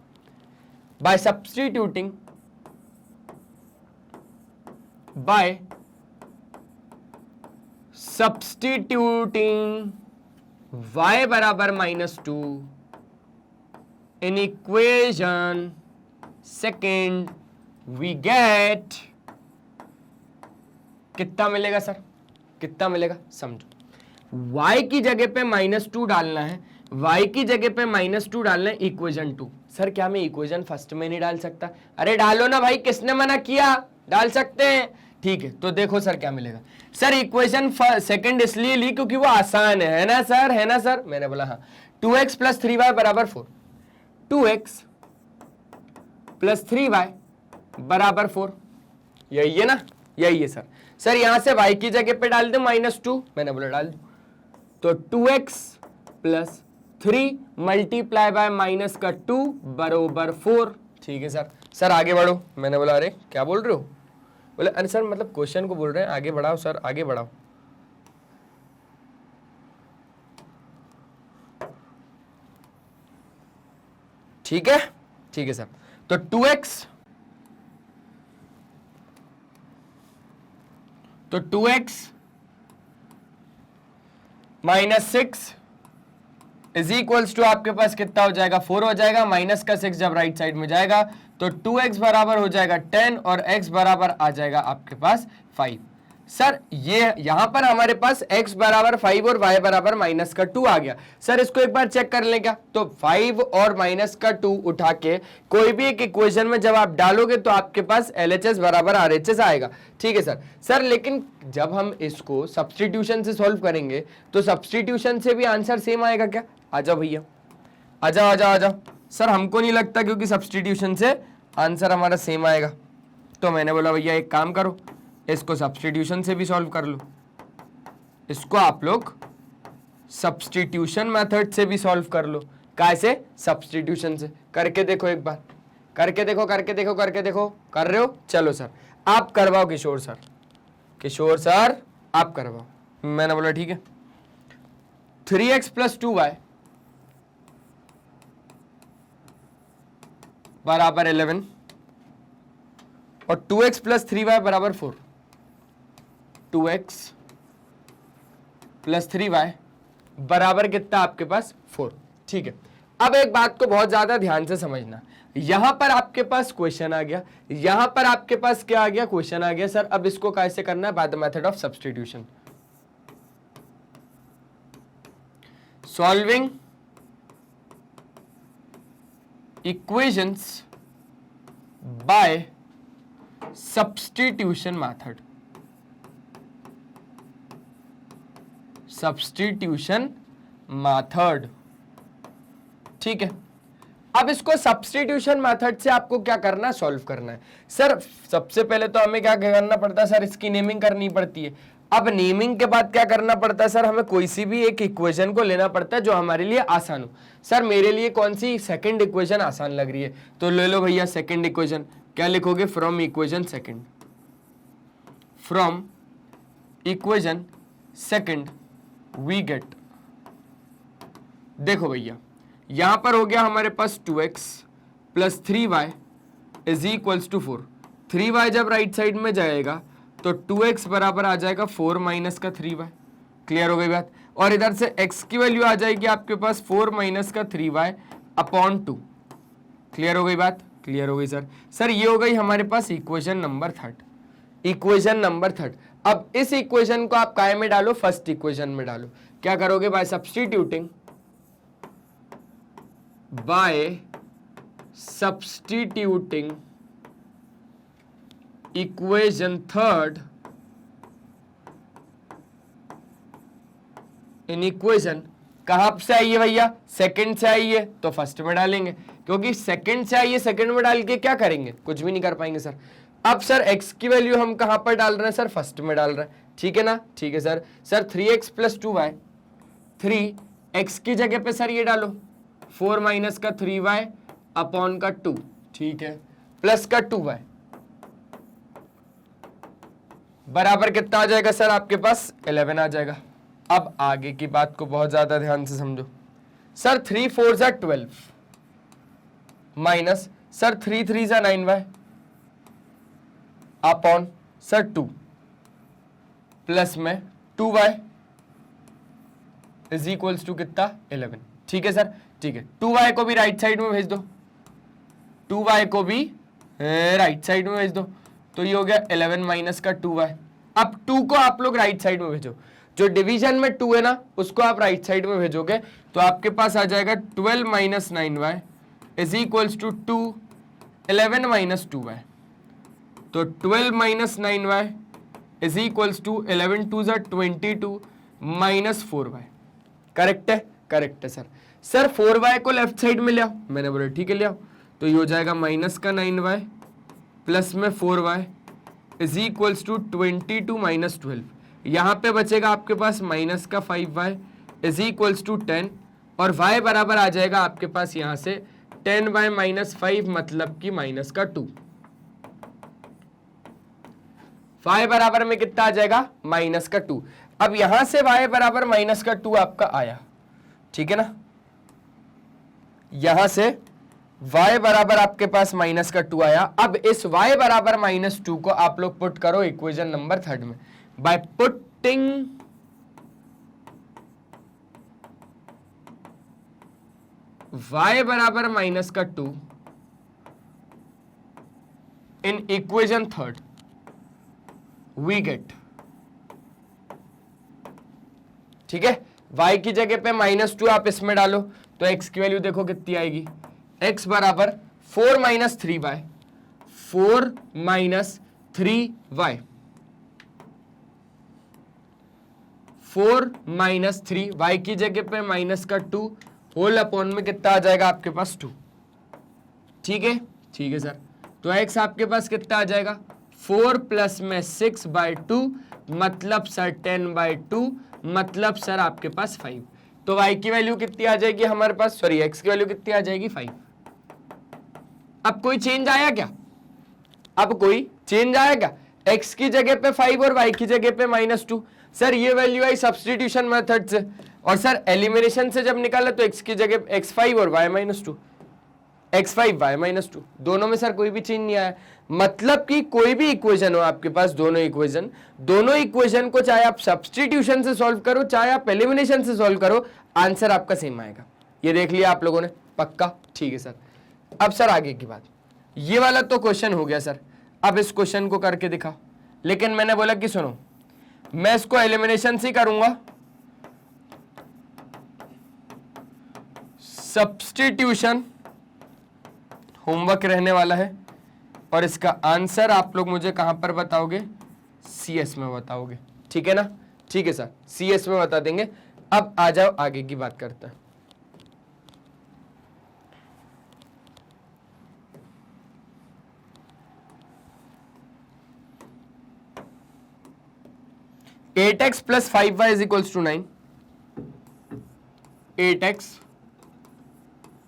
by substituting y बराबर -2 in equation second we get, कितना मिलेगा सर, कितना मिलेगा, समझो y की जगह पे -2 डालना है, y की जगह पे -2 डालना है इक्वेशन 2। सर क्या मैं इक्वेशन फर्स्ट में नहीं डाल सकता, अरे डालो ना भाई, किसने मना किया, डाल सकते हैं। ठीक है, तो देखो सर क्या मिलेगा, सर इक्वेशन सेकंड इसलिए ली क्योंकि वो आसान है ना सर, है ना सर, मैंने बोला हाँ। 2x प्लस 3y बराबर 4, 2x प्लस 3y बराबर 4, यही है ना, यही है सर। सर यहां से y की जगह पे डाल दो -2, मैंने बोला डाल दो, तो 2x प्लस 3 मल्टीप्लाई बाय -2 बरोबर 4। ठीक है सर। सर आगे बढ़ो। मैंने बोला अरे क्या बोल रहे हो? बोले अरे सर मतलब क्वेश्चन को बोल रहे हैं, आगे बढ़ाओ सर, आगे बढ़ाओ। ठीक है, ठीक है सर। तो 2x, तो 2x minus 6 is equals to आपके पास कितना हो जाएगा? 4 हो जाएगा। माइनस का 6 जब राइट साइड में जाएगा तो 2x बराबर हो जाएगा 10 और x बराबर आ जाएगा आपके पास 5। सर ये यहां पर हमारे पास x बराबर 5 और y बराबर माइनस का 2 आ गया। सर इसको एक बार चेक कर लें क्या? तो 5 और माइनस का 2 उठा के कोई भी एक इक्वेशन में जब आप डालोगे तो आपके पास LHS बराबर RHS आएगा। ठीक है सर। सर लेकिन जब हम इसको सब्स्टिट्यूशन से सॉल्व करेंगे तो सब्स्टिट्यूशन से भी आंसर सेम आएगा क्या? आ जाओ भैया, आ जाओ आ जाओ आ जाओ। सर हमको नहीं लगता, क्योंकि सब्स्टिट्यूशन से आंसर हमारा सेम आएगा। तो मैंने बोला भैया एक काम करो, इसको सब्स्टिट्यूशन से भी सॉल्व कर लो। इसको आप लोग सब्स्टिट्यूशन मेथड से भी सॉल्व कर लो। कैसे? सब्स्टिट्यूशन से। करके देखो एक बार, करके देखो करके देखो करके देखो। कर रहे हो? चलो सर आप करवाओ किशोर सर, किशोर सर आप करवाओ। मैंने बोला ठीक है। 3x प्लस 2y बराबर 11 और 2x प्लस 3y बराबर 4। 2x प्लस 3y बराबर कितना आपके पास? 4। ठीक है। अब एक बात को बहुत ज्यादा ध्यान से समझना, यहां पर आपके पास क्वेश्चन आ गया, यहां पर आपके पास क्या आ गया? क्वेश्चन आ गया। सर अब इसको कैसे करना है? By the method of substitution. Solving equations by substitution method। substitution method। ठीक है। अब इसको सब्स्टिट्यूशन मेथड से आपको क्या करना है? सॉल्व करना है। सर सबसे पहले तो हमें क्या करना पड़ता है? सर इसकी नेमिंग करनी पड़ती है। अब नेमिंग के बाद क्या करना पड़ता है? सर हमें कोई सी भी एक इक्वेशन को लेना पड़ता है जो हमारे लिए आसान हो। सर मेरे लिए कौन सी सेकंड इक्वेशन आसान लग रही है, तो ले लो भैया सेकंड इक्वेशन। क्या लिखोगे? From equation second, from equation second we get. देखो भैया यहां पर हो गया हमारे पास 2x plus 3y is equals to 4। 3y जब राइट साइड में जाएगा तो 2x बराबर आ जाएगा 4 माइनस का 3y। क्लियर हो गई बात? और इधर से x की वैल्यू आ जाएगी आपके पास 4 माइनस का 3y अपॉन 2। क्लियर हो गई बात? क्लियर हो गई सर। सर ये हो गई हमारे पास इक्वेशन नंबर 3। Equation number 3। अब इस इक्वेशन को आप काय में डालो? फर्स्ट इक्वेशन में डालो। क्या करोगे? Bye substituting, bye substituting equation 3 in equation. कहां से आई है भैया? सेकंड से आई है तो फर्स्ट में डालेंगे, क्योंकि सेकंड से आई है, सेकंड में डाल के क्या करेंगे? कुछ भी नहीं कर पाएंगे सर। अब सर x की वैल्यू हम कहां पर डाल रहे हैं? सर फर्स्ट में डाल रहे हैं। ठीक है ना? ठीक है sir. Sir 3x plus 2y, 3x की जगह पे सर ये डालो 4 माइनस का 3y अपॉन का 2। ठीक है। प्लस का 2y बराबर कितना आ जाएगा सर? आपके पास 11 आ जाएगा। अब आगे की बात को बहुत ज्यादा ध्यान से समझो। सर 3 4 जा 12 माइनस सर 3 3 जा 9y अपॉन सर 2 प्लस में 2y इज इक्वल्स टू कितना? 11। ठीक है सर। ठीक है। 2y को भी राइट साइड में भेज दो, 2y को भी राइट साइड में भेज दो, तो ये हो गया 11 माइनस का 2y। अब 2 को आप लोग राइट साइड में भेजो, जो डिवीजन में 2 है ना उसको आप राइट साइड में भेजोगे तो आपके पास आ जाएगा 12 minus 9y is equals to 2 11 minus 2y। तो 12 minus 9y is equals to 11 2 जा 22 माइनस 4y। करेक्ट है? करेक्ट है सर। सर 4y को लेफ्ट साइड में ले आओ। मैंने बोला ठीक है ले आओ। तो ये हो जाएगा माइनस का 9y प्लस में 4y is equals to 22 minus 12। यहां पे बचेगा आपके पास माइनस का 5y इज इक्वल्स टू 10 और y बराबर आ जाएगा आपके पास यहां से 10y माइनस 5 मतलब कि माइनस का 2। y बराबर में कितना आ जाएगा? माइनस का 2। अब यहां से y बराबर माइनस का 2 आपका आया, ठीक है ना। यहां से y बराबर आपके पास माइनस का 2 आया। अब इस y बराबर माइनस 2 को आप लोग पुट करो इक्वेशन नंबर 3 में। बाय पुटिंग y बराबर माइनस का 2 इन इक्वेशन 3 वी गेट, ठीक है, y की जगह पे माइनस 2 आप इसमें डालो तो x की वैल्यू देखो कितनी आएगी। x बराबर 4 minus 3y, 4 minus 3y, 4 minus 3, y की जगह पे माइनस का 2 होल अपॉन में कितना आ जाएगा आपके पास 2, ठीक है, ठीक है सर। तो x आपके पास कितना आ जाएगा 4 प्लस में 6/2 मतलब सर 10/2 मतलब सर आपके पास 5। तो y की वैल्यू कितनी आ जाएगी हमारे पास, सॉरी x की वैल्यू कितनी आ जाएगी 5। अब कोई चेंज आया क्या? अब कोई चेंज आया क्या? x की जगह पे 5 और y की जगह पे -2। सर ये वैल्यू आई सब्स्टिट्यूशन मेथड से, और सर एलिमिनेशन से जब निकाला तो x की जगह x5 और y -2, x5 y -2, दोनों में सर कोई भी चेंज नहीं आया। मतलब कि कोई भी इक्वेशन हो आपके पास, दोनों इक्वेशन को चाहे आप सब्स्टिट्यूशन से सॉल्व करो चाहे आप एलिमिनेशन से सॉल्व करो, आंसर आपका सेम आएगा। ये देख लिया आप लोगों ने, पक्का, ठीक है सर। अब सर आगे की बात, ये वाला तो क्वेश्चन हो गया सर। अब इस क्वेश्चन को करके दिखा, लेकिन मैंने बोला कि सुनो मैं इसको एलिमिनेशन से करूंगा, सब्स्टिट्यूशन होमवर्क रहने वाला है, और इसका आंसर आप लोग मुझे कहां पर बताओगे? CS में बताओगे, ठीक है ना, ठीक है सर, CS में बता देंगे। अब आ जाओ आगे की बात करते हैं। Eight x plus 5y is equals to 9, 8x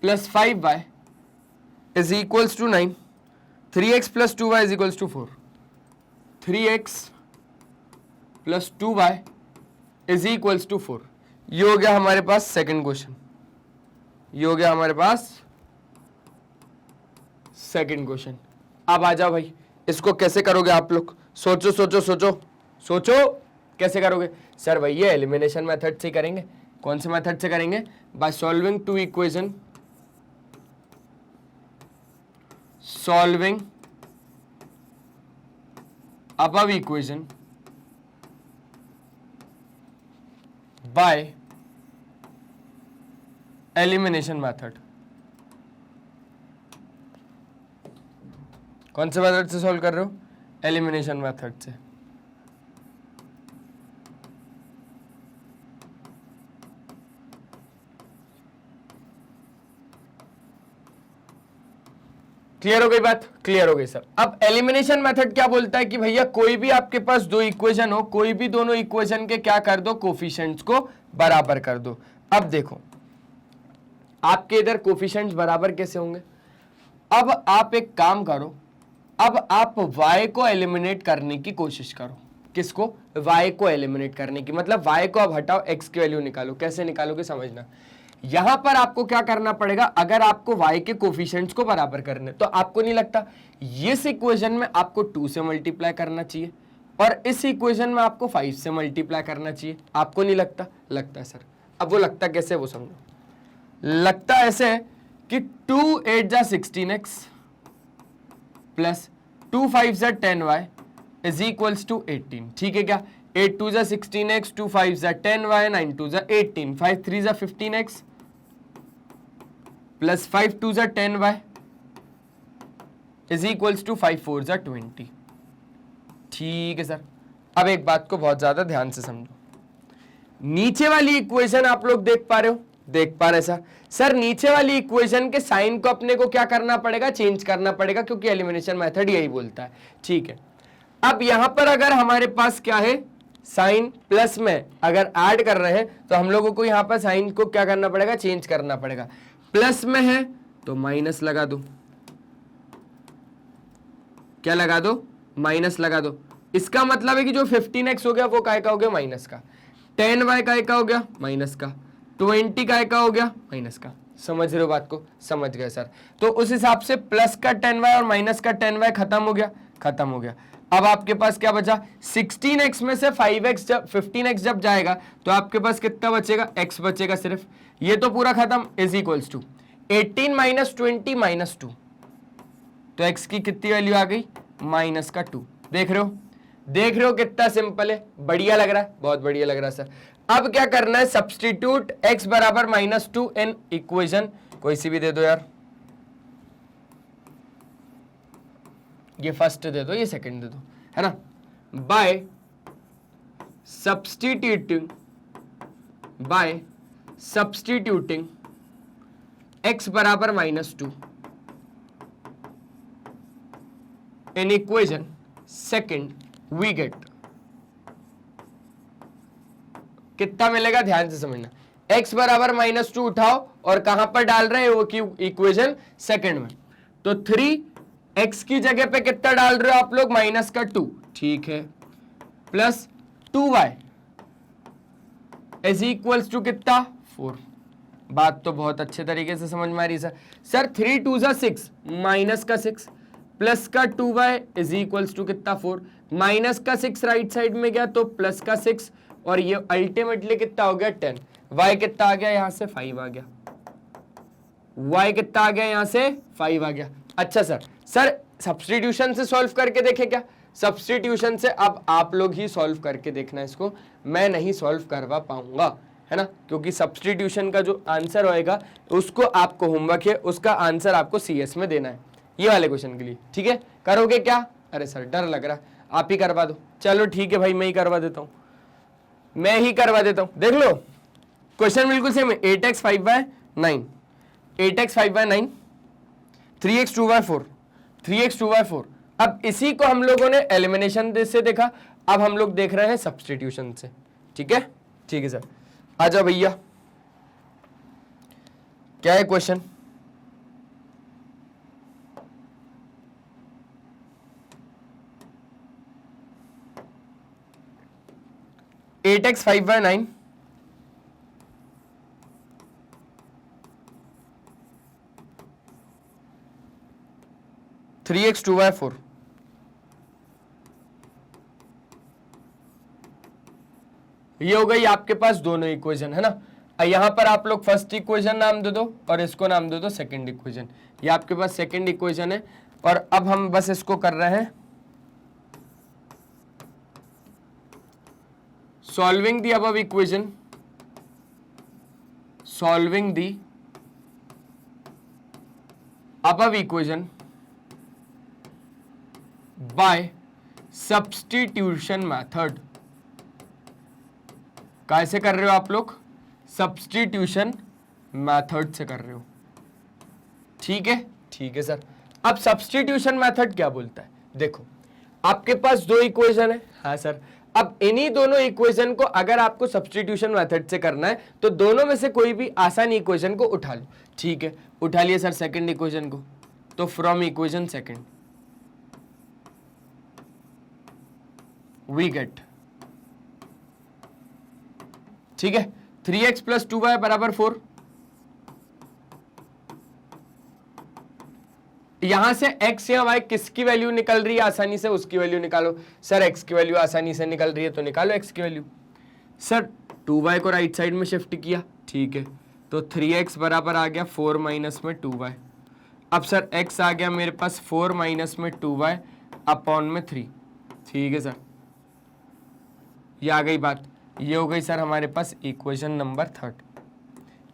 plus 5y is equals to 9, 3x plus 2y is equals to 4, 3x plus 2y is equals to 4। ये हो गया हमारे पास सेकंड क्वेश्चन, ये हो गया हमारे पास सेकंड क्वेश्चन। अब आ जाओ भाई, इसको कैसे करोगे आप लोग? सोचो सोचो सोचो सोचो, कैसे करोगे? सर भैया एलिमिनेशन मेथड से करेंगे। कौन से मेथड से करेंगे? By solving two equation, solving above equation by elimination method। कौन से मेथड से सॉल्व कर रहे हो? एलिमिनेशन मेथड से। क्लियर हो गई बात? क्लियर हो गई सर। अब एलिमिनेशन मेथड क्या बोलता है कि भैया कोई भी आपके पास दो इक्वेशन हो, कोई भी दोनों इक्वेशन के क्या कर दो, कोफिशिएंट्स को बराबर कर दो। अब देखो आपके इधर कोफिशिएंट्स बराबर कैसे होंगे? अब आप एक काम करो, अब आप y को एलिमिनेट करने की कोशिश करो। किसको? y को एलिमिनेट करने की, मतलब y को अब हटाओ, x की वैल्यू निकालो। कैसे निकालोगे समझना। यहां पर आपको क्या करना पड़ेगा, अगर आपको y के कोफिशिएंट्स को बराबर करने, तो आपको नहीं लगता इस इक्वेशन में आपको 2 से मल्टीप्लाई करना चाहिए और इस इक्वेशन में आपको 5 से मल्टीप्लाई करना चाहिए? आपको नहीं लगता? लगता है सर। अब वो लगता कैसे वो समझो। लगता ऐसे कि 2 8 जा 16x प्लस 2 5 जा 10y इज इक्वल्स टू 18। ठीक है क्या? 8 2 जा 16x, 2 5 जा 10y, 9 2 जा 18, 5 3 जा 15x प्लस 5 2 जा 10y इज इक्वल्स टू 5 4 जा 20। ठीक है सर। अब एक बात को बहुत ज्यादा ध्यान से समझो। नीचे वाली इक्वेशन आप लोग देख पा रहे हो? देख पा रहे सर नीचे वाली इक्वेशन के साइन को अपने को क्या करना पड़ेगा? चेंज करना पड़ेगा, क्योंकि एलिमिनेशन मेथड यही बोलता है। ठीक है। अब यहां पर अगर हमारे पास क्या है, साइन प्लस में अगर ऐड कर रहे हैं तो हम लोगों को यहां पर साइन को क्या करना पड़ेगा? चेंज करना पड़ेगा। प्लस में है तो माइनस लगा दो, क्या लगा दो, माइनस लगा दो। इसका मतलब है कि जो 15x हो गया वो काय का हो गया, माइनस का। 10y काय का हो गया, माइनस का। 20 काय का हो गया, माइनस का। समझ रहे हो बात को, समझ गए सर। तो उस हिसाब से प्लस का 10y और माइनस का 10y खत्म हो गया, खत्म हो गया। अब आपके पास क्या बचा, 16x में से 5x जब 15x जब जाएगा तो आपके पास कितना बचेगा, x बचेगा सिर्फ। ये तो पूरा खत्म, is equals to 18 minus 20 minus 2, तो x की कितनी वैल्यू आ गई, माइनस का 2। देख रहे हो, देख रहे हो कितना सिंपल है, बढ़िया लग रहा है, बहुत बढ़िया लग रहा है सर। अब क्या करना है, सब्सटीट्यूट x बराबर -2 इन इक्वेशन, कोई सी भी दे दो यार, ये फर्स्ट दे दो, ये सेकंड दे दो, है ना। बाय सब्सटीट्यूटिंग x बराबर -2 in equation second, we get, कितना मिलेगा, ध्यान से समझना। x बराबर -2 उठाओ और कहां पर डाल रहे हो, कि इक्वेशन सेकंड में। तो 3x की जगह पे कितना डाल रहे हो आप लोग, -2, ठीक है, plus 2y is equals to कितना, 4। बात तो बहुत अच्छे तरीके से समझ में आ रही है सर। 3 2 जा 6, माइनस का 6 प्लस का 2y इज इक्वल्स टू कितना, 4। माइनस का 6 राइट साइड में गया तो प्लस का 6, और ये अल्टीमेटली कितना हो गया, 10। y कितना आ गया, यहां से 5 आ गया, y कितना आ गया, यहां से 5 आ गया। अच्छा सर, सब्स्टिट्यूशन से सॉल्व करके देखे क्या, सब्स्टिट्यूशन से अब आप लोग ही सॉल्व करके देखना इसको, मैं नहीं सॉल्व करवा पाऊंगा, है ना, क्योंकि सब्स्टिट्यूशन का जो आंसर होएगा उसको आपको होमवर्क है, उसका आंसर आपको CS में देना है, ये वाले क्वेश्चन के लिए, ठीक है। करोगे क्या, अरे सर डर लग रहा है, आप ही करवा दो। चलो ठीक है भाई, मैं ही करवा देता हूं, मैं ही करवा देता हूं। देख लो क्वेश्चन बिल्कुल सेम है, 8x 5y 9, 8x 5y 9, 3x 2y 4, 3x 2y 4। अब इसी को हम लोगों ने एलिमिनेशन से देखा, अब हम लोग देख रहे हैं सब्स्टिट्यूशन से, ठीक है, ठीक है सर। आ जाओ भैया, क्या है question, eight x 5y 9, 3x 2y 4। ये हो गई आपके पास दोनों इक्वेशन, है ना। यहां पर आप लोग फर्स्ट इक्वेशन नाम दे दो और इसको नाम दे दो सेकंड इक्वेशन। ये आपके पास सेकंड इक्वेशन है, और अब हम बस इसको कर रहे हैं solving the above equation, solving the above equation by substitution method. कैसे कर रहे हो आप लोग, सब्स्टिट्यूशन मेथड से कर रहे हो, ठीक है, ठीक है सर। अब सब्स्टिट्यूशन मेथड क्या बोलता है, देखो आपके पास दो इक्वेशन है, हाँ सर। अब इन्हीं दोनों इक्वेशन को अगर आपको सब्स्टिट्यूशन मेथड से करना है तो दोनों में से कोई भी आसान इक्वेशन को उठा लो, ठीक है। उठा लिया सर सेकंड इक्वेशन को, तो from equation second we get, ठीक है, 3x प्लस 2y बराबर 4। यहां से x या y किसकी वैल्यू निकल रही है आसानी से, उसकी वैल्यू निकालो। सर x की वैल्यू आसानी से निकल रही है तो निकालो x की वैल्यू। सर 2y को राइट साइड में शिफ्ट किया, ठीक है, तो 3x बराबर आ गया 4 माइनस में 2y। अब सर x आ गया मेरे पास 4 माइनस में 2y अपॉन में 3, ठीक है सर, ये आ गई बात। ये हो गई सर हमारे पास इक्वेशन नंबर 3।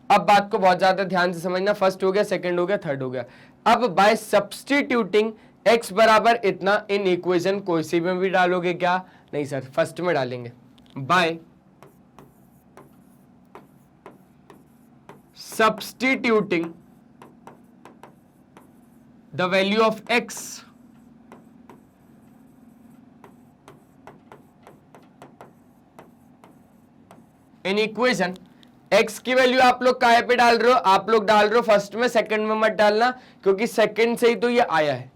अब बात को बहुत ज्यादा ध्यान से समझना, फर्स्ट हो गया, सेकंड हो गया, थर्ड हो गया। अब बाय सब्स्टिट्यूटिंग x बराबर इतना इन इक्वेशन कोई सी में भी डालोगे क्या, नहीं सर फर्स्ट में डालेंगे। Bye substituting the value of x in equation x की वैल्यू आप लोग काहे पे डाल रहे हो, आप लोग डाल रहे हो फर्स्ट में, सेकंड में मत डालना, क्योंकि सेकंड से ही तो ये आया है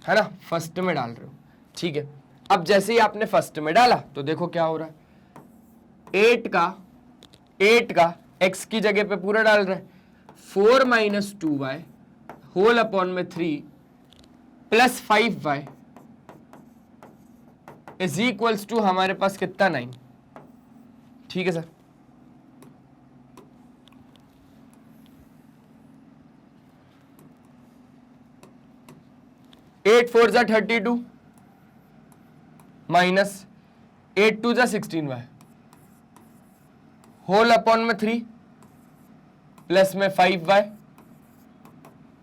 ना, फर्स्ट में डाल रहे हो, ठीक है। अब जैसे ही आपने फर्स्ट में डाला तो देखो क्या हो रहा है, 8 का x की जगह पे पूरा डाल रहे हैं, 4 माइनस 2y होल अपॉन में 3 plus 5y is equals to हमारे पास कितना 9, ठीक है सर। एट 4 जा 32 माइनस 8 2 जा 16y होल अपॉन में 3 प्लस में 5y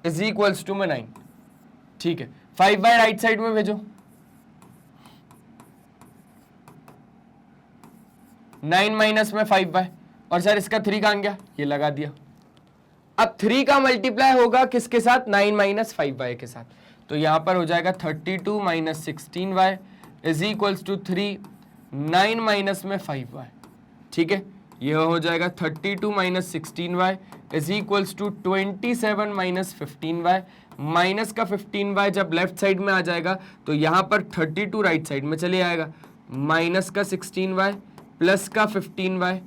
इज इक्वल्स टू में 9, ठीक है। 5y राइट साइड में भेजो, 9 माइनस में 5y, और सर इसका 3 कहां गया, ये लगा दिया। अब 3 का मल्टीप्लाई होगा किसके साथ, 9 माइनस 5y के साथ, तो यहां पर हो जाएगा 32 minus 16y is equals to 3, 9 minus में 5y, ठीक है। यह हो जाएगा 32 minus 16y is equals to 27 minus 15y, minus का 15y जब लेफ्ट साइड में आ जाएगा तो यहां पर 32 राइट साइड में चले आएगा, माइनस का 16y प्लस का 15y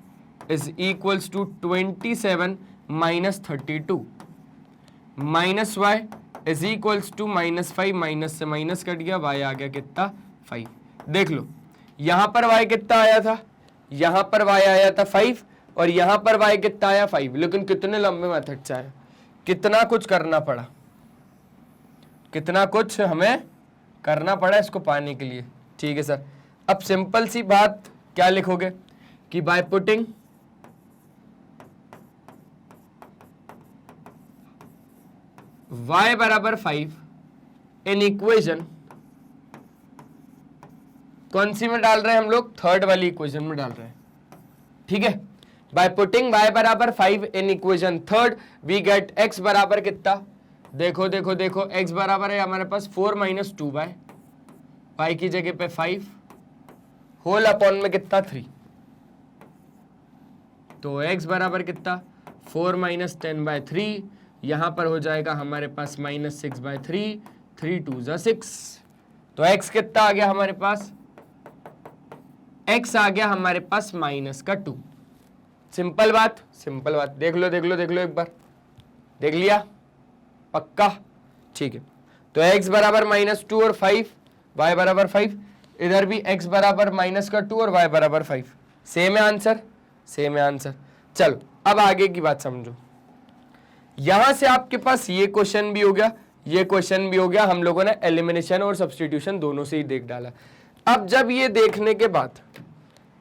is equals to 27 minus 32, minus y is equals to minus 5, minus से माइनस कट गया, y आ गया कितना 5। देख लो यहां पर y कितना आया था, यहां पर y आया था 5 और यहां पर y कितना आया 5, लेकिन कितने लंबे मेथड से आया, कितना कुछ करना पड़ा, कितना कुछ हमें करना पड़ा इसको पाने के लिए, ठीक है सर। अब सिंपल सी बात क्या लिखोगे कि बाय पुटिंग y बराबर 5 इन इक्वेशन, कौन सी में डाल रहे हैं हम लोग, थर्ड वाली इक्वेशन में डाल रहे हैं, ठीक है। बाय पुटिंग y बराबर 5 in equation third we get x बराबर कितना, देखो देखो देखो, x बराबर है हमारे पास 4 माइनस 2y, y की जगह पे 5 होल अपॉन में कितना 3, तो x बराबर कितना 4 माइनस 10/3, यहां पर हो जाएगा हमारे पास माइनस 6/3, 3 2 जा 6, तो x कितना आ गया हमारे पास, x आ गया हमारे पास माइनस का 2। सिंपल बात, सिंपल बात, देख लो देख लो देख लो, एक बार देख लिया पक्का, ठीक है। तो x बराबर माइनस 2 और 5, y बराबर 5, इधर भी x बराबर माइनस का 2 और y बराबर 5, सेम है आंसर, सेम है आंसर। चलो अब आगे की बात समझो, यहां से आपके पास ये क्वेश्चन भी हो गया, ये क्वेश्चन भी हो गया, हम लोगों ने एलिमिनेशन और सब्स्टिट्यूशन दोनों से ही देख डाला। अब जब ये देखने के बाद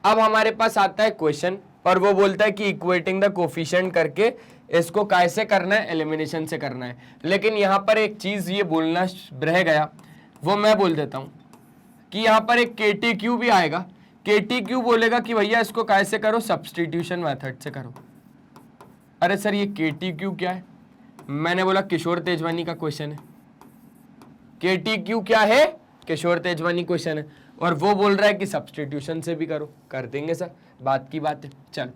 अब हमारे पास आता है क्वेश्चन, और वो बोलता है कि इक्वेटिंग द कोफिशिएंट करके इसको कैसे करना है, एलिमिनेशन से करना है। लेकिन यहां पर एक चीज ये बोलना रह गया, वो मैं बोल देता हूं कि यहां पर एक KTQ भी आएगा, KTQ बोलेगा कि भैया इसको कैसे करो, सब्स्टिट्यूशन मेथड से करो। अरे सर ये KTQ क्या है, मैंने बोला किशोर तेजवानी का क्वेश्चन है, KTQ क्या है, किशोर तेजवानी क्वेश्चन है, और वो बोल रहा है कि सब्स्टिट्यूशन से भी करो, कर देंगे सर, बात की बात है। चलो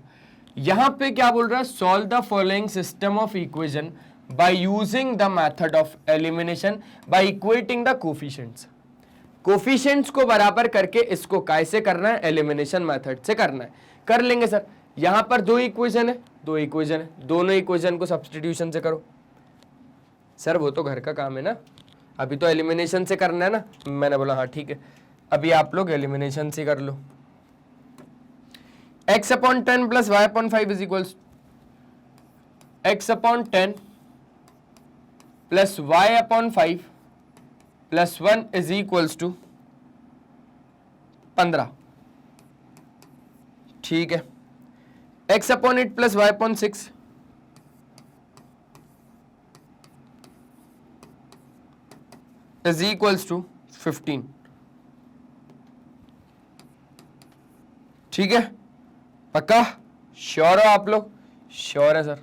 यहां पे क्या बोल रहा है, solve the following system of equation by using the method of elimination by equating the coefficients. Coefficients को बराबर करके इसको कैसे करना है, एलिमिनेशन मेथड से करना है, कर लेंगे सर। यहां पर दो इक्वेशन है, दो इक्वेशन है, दोनों इक्वेशन को सब्स्टिट्यूशन से करो। सर वो तो घर का काम है ना, अभी तो एलिमिनेशन से करना है ना, मैंने बोला हाँ ठीक है, अभी आप लोग एलिमिनेशन से कर लो। x upon 10 plus y upon 5 is equals x upon 10 plus y upon 5 plus 1 is equals to 15, ठीक है। x upon 8 plus y upon 6 is equals to 15, ठीक है, पक्का, श्योर हो आप लोग, श्योर है सर।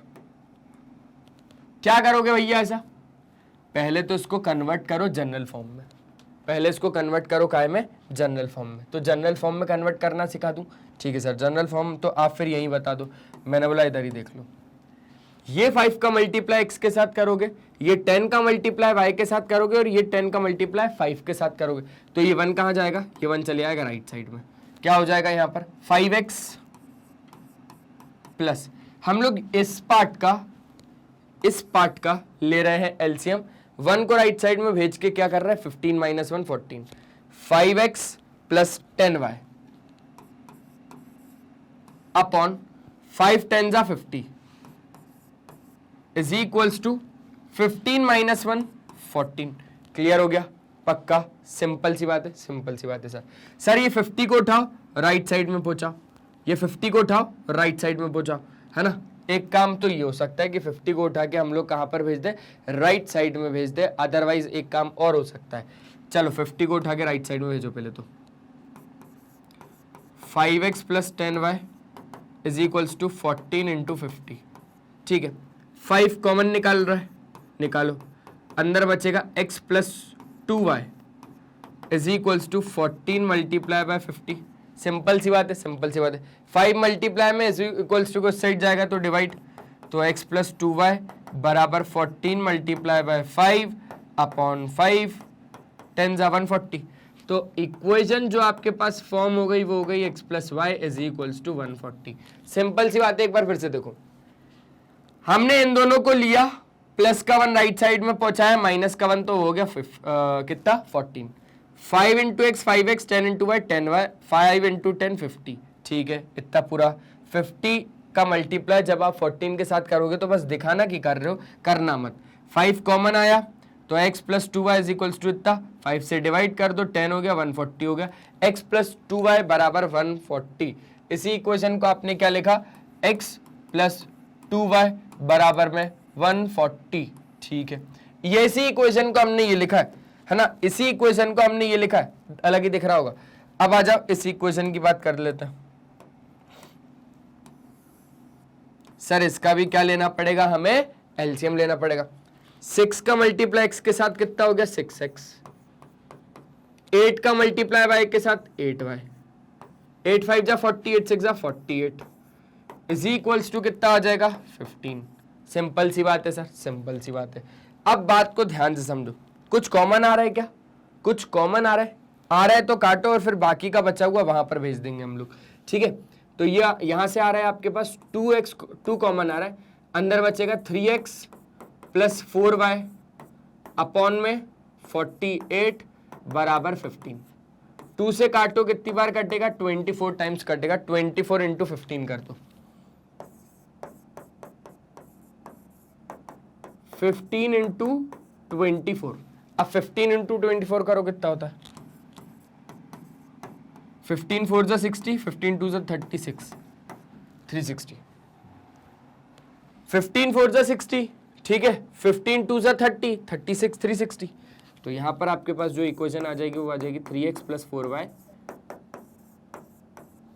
क्या करोगे भैया ऐसा, पहले तो इसको कन्वर्ट करो जनरल फॉर्म में, पहले इसको कन्वर्ट करो काय में, जनरल फॉर्म में। तो जनरल फॉर्म में कन्वर्ट करना सिखा दूं, ठीक है सर। जनरल फॉर्म तो आप फिर यही बता दो, मैंने बोला इधर ही देख लो। ये 5 का मल्टीप्लाई x के साथ करोगे, ये 10 का मल्टीप्लाई y के साथ करोगे, और ये 10 का मल्टीप्लाई 5 के साथ करोगे, तो ये 1 कहाँ जाएगा, ये 1 चले जाएगा राइट साइड में। क्या हो जाएगा यहाँ पर 5x प्लस, हम लोग इस पार्ट का ले रहे हैं एलसीएम, 1 को राइट साइड में भेज के क्या कर रहा है, 15 minus 1 14, 5x plus 10y upon 5 10 जा 50 is equals to 15 minus 1 14। Clear हो गया, पक्का, सिंपल सी बात है, सिंपल सी बात है सर। सर ये 50 को उठाओ राइट साइड में पहुंचाओ, ये 50 को उठाओ राइट साइड में पहुंचाओ, है ना। एक काम तो ये हो सकता है कि 50 को उठा के हम लोग कहां पर भेज दे, राइट साइड में भेज दे, अदरवाइज एक काम और हो सकता है। चलो 50 को उठा के राइट साइड में भेजो पहले तो। 5x plus 10y is equals to 14 into 50, ठीक है। 5 कॉमन निकाल रहा है, निकालो, अंदर बचेगा x plus 2y is equals to 14 multiply by 50। Simple सी बात है, सिंपल सी बात है। 5 मल्टीप्लाई में इक्वल्स टू को साइड जाएगा तो डिवाइड, तो x प्लस 2y बराबर 14 मल्टीप्लाई बाय 5 अपॉन 5, 10 जा 140। तो इक्वेशन जो आपके पास फॉर्म हो गई वो हो गई x plus Y is equals to 140। Simple सी बात है, एक बार फिर से देखो, हमने इन दोनों को लिया, प्लस का 1 राइट साइड में पहुंचाया, माइनस का 1 तो हो गया कितना 14, 5 into x 5x, 10 into y 10y, 5 into 10 50, ठीक है। इतना पूरा 50 का मल्टीप्लाई जब आप 14 के साथ करोगे तो बस दिखाना कि कर रहे हो, करना मत। 5 कॉमन आया तो x plus 2y is equals to इतना, 5 से डिवाइड कर दो, 10 हो गया, 140 हो गया, x प्लस 2y बराबर 140। इसी इक्वेशन को आपने क्या लिखा, x प्लस 2y बराबर में 140, ठीक है। ये इसी इक्वेशन को हमने ये लिखा है ना, इसी इक्वेशन को हमने ये लिखा है, अलग ही दिख रहा होगा। अब आ जाओ इस इक्वेशन की बात कर लेते हैं। सर इसका भी क्या लेना पड़ेगा, हमें एलसीएम लेना पड़ेगा। 6 का मल्टीप्लाई x के साथ कितना हो गया 6x, 8 का मल्टीप्लाई y के साथ 8y, 8 5 जा 40, 8 6 जा 48 इज इक्वल्स टू कितना आ जाएगा 15। सिंपल सी बात है सर, सिंपल सी बात है। अब बात को ध्यान से समझो, कुछ कॉमन आ रहा है क्या, कुछ कॉमन आ रहा है तो काटो और फिर बाकी का बचा हुआ वहां पर भेज देंगे हम लोग, ठीक है। तो ये यहां से आ रहा है आपके पास 2x, 2 कॉमन आ रहा है, अंदर बचेगा 3x प्लस 4y अपॉन में 48 बराबर 15। 2 से काटो कितनी बार कटेगा, 24 टाइम्स कटेगा, 24 इंटू 15 कर दो, 15 इंटू 24। अब 15 इंटू 24 करो कितना होता है, 15 4 जा 60, 15 2 जा 36, 360, 15 4 जा 60, ठीक है, 15 2 जा 30, 36, 360। तो यहां पर आपके पास जो इक्वेशन आ जाएगी वो आ जाएगी 3x plus 4y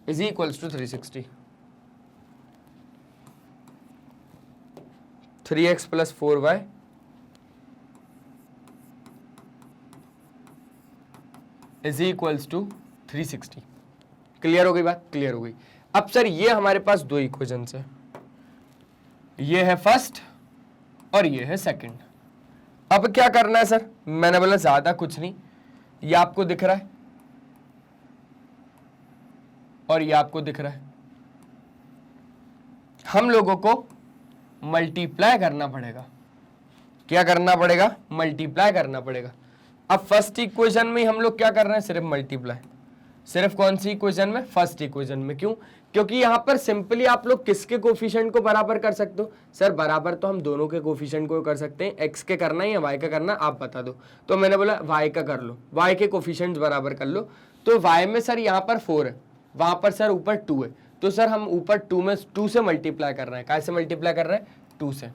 is equals to 360। 3x plus 4y is equals to 360। Clear हो गई बात, क्लियर हो गई। अब सर ये हमारे पास दो इक्वेशंस है, ये है फर्स्ट और ये है सेकंड। अब क्या करना है सर, मैंने बोला ज्यादा कुछ नहीं, ये आपको दिख रहा है और ये आपको दिख रहा है, हम लोगों को मल्टीप्लाई करना पड़ेगा। क्या करना पड़ेगा, मल्टीप्लाई करना पड़ेगा। अब फर्स्ट इक्वेशन में हम लोग क्या कर रहे हैं, सिर्फ मल्टीप्लाई, सिर्फ कौन सी इक्वेशन में, फर्स्ट इक्वेशन में। क्यों, क्योंकि यहां पर सिंपली आप लोग किसके कोफिशिएंट को बराबर कर सकते हो, सर बराबर तो हम दोनों के कोफिशिएंट को कर सकते हैं, एक्स के करना है या वाई का करना है आप बता दो। तो मैंने बोला वाई का कर लो, वाई के कोफिशिएंट बराबर कर लो। तो वाई में सर यहाँ पर 4 है, वहां पर सर ऊपर 2 है, तो सर हम ऊपर 2 में 2 से मल्टीप्लाई कर रहे हैं। कैसे मल्टीप्लाई कर रहे हैं, 2 से।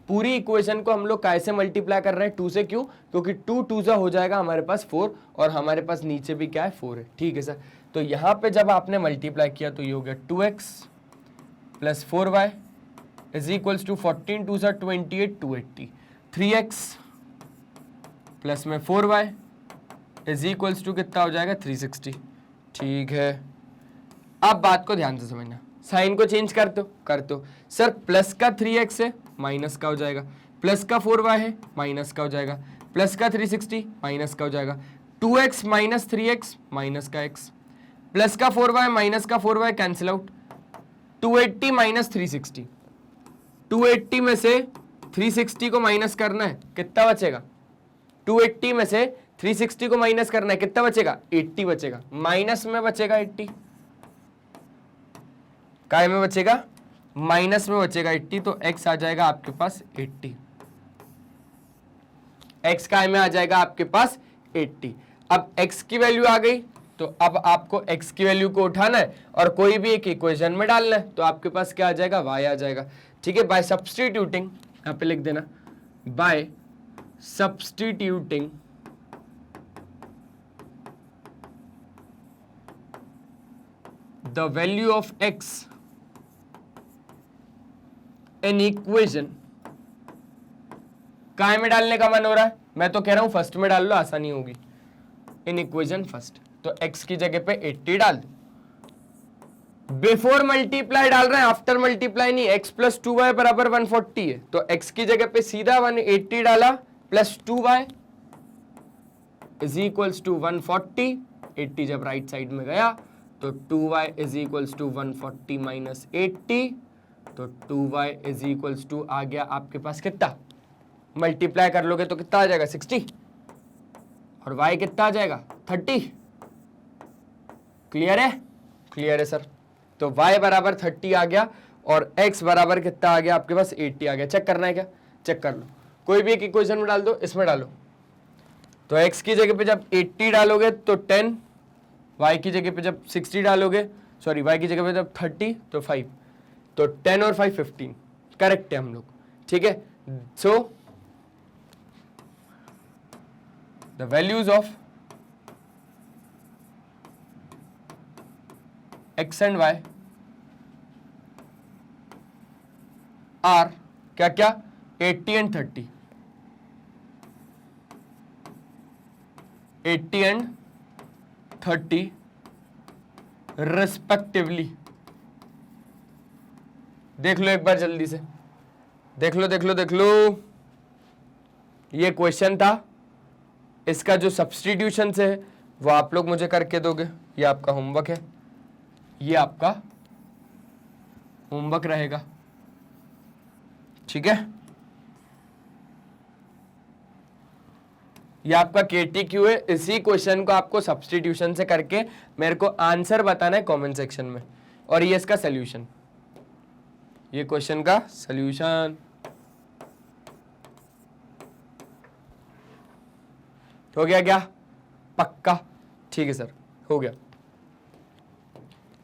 पूरी इक्वेशन को हम लोग कैसे मल्टीप्लाई कर रहे हैं, 2 से। क्यों, क्योंकि 2 2 से हो जाएगा हमारे पास 4 और हमारे पास नीचे भी क्या है 4 है, ठीक है सर। तो यहाँ पे जब आपने मल्टीप्लाई किया तो ये हो गया 2x plus 4y is equals to 14 2 से 28 280, 3x प्लस में 4y इज इक्वल्स टू कितना हो जाएगा 360। ठीक है, अब बात को ध्यान से समझना, साइन को चेंज कर दो सर, प्लस का 3x है माइनस का हो जाएगा, प्लस का 4y है माइनस का हो जाएगा, प्लस का 360 माइनस का हो जाएगा, 2x माइनस 3x माइनस का x, प्लस का 4y माइनस का 4y कैंसिल आउट, 280 माइनस 360, 280 में से 360 को माइनस करना है, कितना बचेगा? 280 में से 360 को माइनस करना है, कितना बचेगा? 80 बचेगा, माइनस में बचेगा 80, काय में बचेगा? माइनस में बचेगा 80, तो x आ जाएगा आपके पास 80, x काय में आ जाएगा आपके पास 80। अब x की वैल्यू आ गई, तो अब आपको x की वैल्यू को उठाना है और कोई भी एक इक्वेशन में डालना है, तो आपके पास क्या आ जाएगा? y आ जाएगा। ठीक है, बाय सब्स्टिट्यूटिंग, यहां पे लिख देना, bye substituting the value of x in equation, काय में डालने का मन हो रहा है? मैं तो कह रहा हूं फर्स्ट में डाल लो, आसानी होगी। इन इक्वेशन फर्स्ट, तो x की जगह पे 80 डाल दो। बिफोर मल्टीप्लाई डाल रहे हैं, आफ्टर मल्टीप्लाई नहीं। x प्लस 2y बराबर 140 है, तो x की जगह पे सीधा 180 डाला plus 2y is equals to 140। 80 जब राइट साइड में गया तो 2y is equals to 140 minus 80, तो 2y इज इक्वल्स टू आ गया आपके पास कितना? मल्टीप्लाई कर लोगे तो कितना आ जाएगा? 60, और y कितना आ जाएगा? 30। क्लियर है? क्लियर है सर। तो y बराबर 30 आ गया और x बराबर कितना आ गया आपके पास? 80 आ गया। चेक करना है क्या? चेक कर लो, कोई भी एक इक्वेशन में डाल दो, इसमें डालो। तो x की जगह पे जब 80 डालोगे तो 10, y की जगह पे जब 60 डालोगे, सॉरी y की जगह पे जब 30 तो 5, तो 10 और 5 15, करेक्ट है हम लोग। ठीक है, so the values of x and y are क्या क्या? 80 एंड 30, 80 एंड 30 रिस्पेक्टिवली। देख लो एक बार जल्दी से, देख लो। ये क्वेश्चन था, इसका जो सब्स्टिट्यूशन से है वो आप लोग मुझे करके दोगे, ये आपका होमवर्क है, ये आपका होमवर्क रहेगा। ठीक है, ये आपका KTQ है। इसी क्वेश्चन को आपको सब्स्टिट्यूशन से करके मेरे को आंसर बताना है कमेंट सेक्शन में, और ये इसका सॉल्यूशन, ये क्वेश्चन का सॉल्यूशन। हो गया क्या? पक्का? ठीक है सर, हो गया।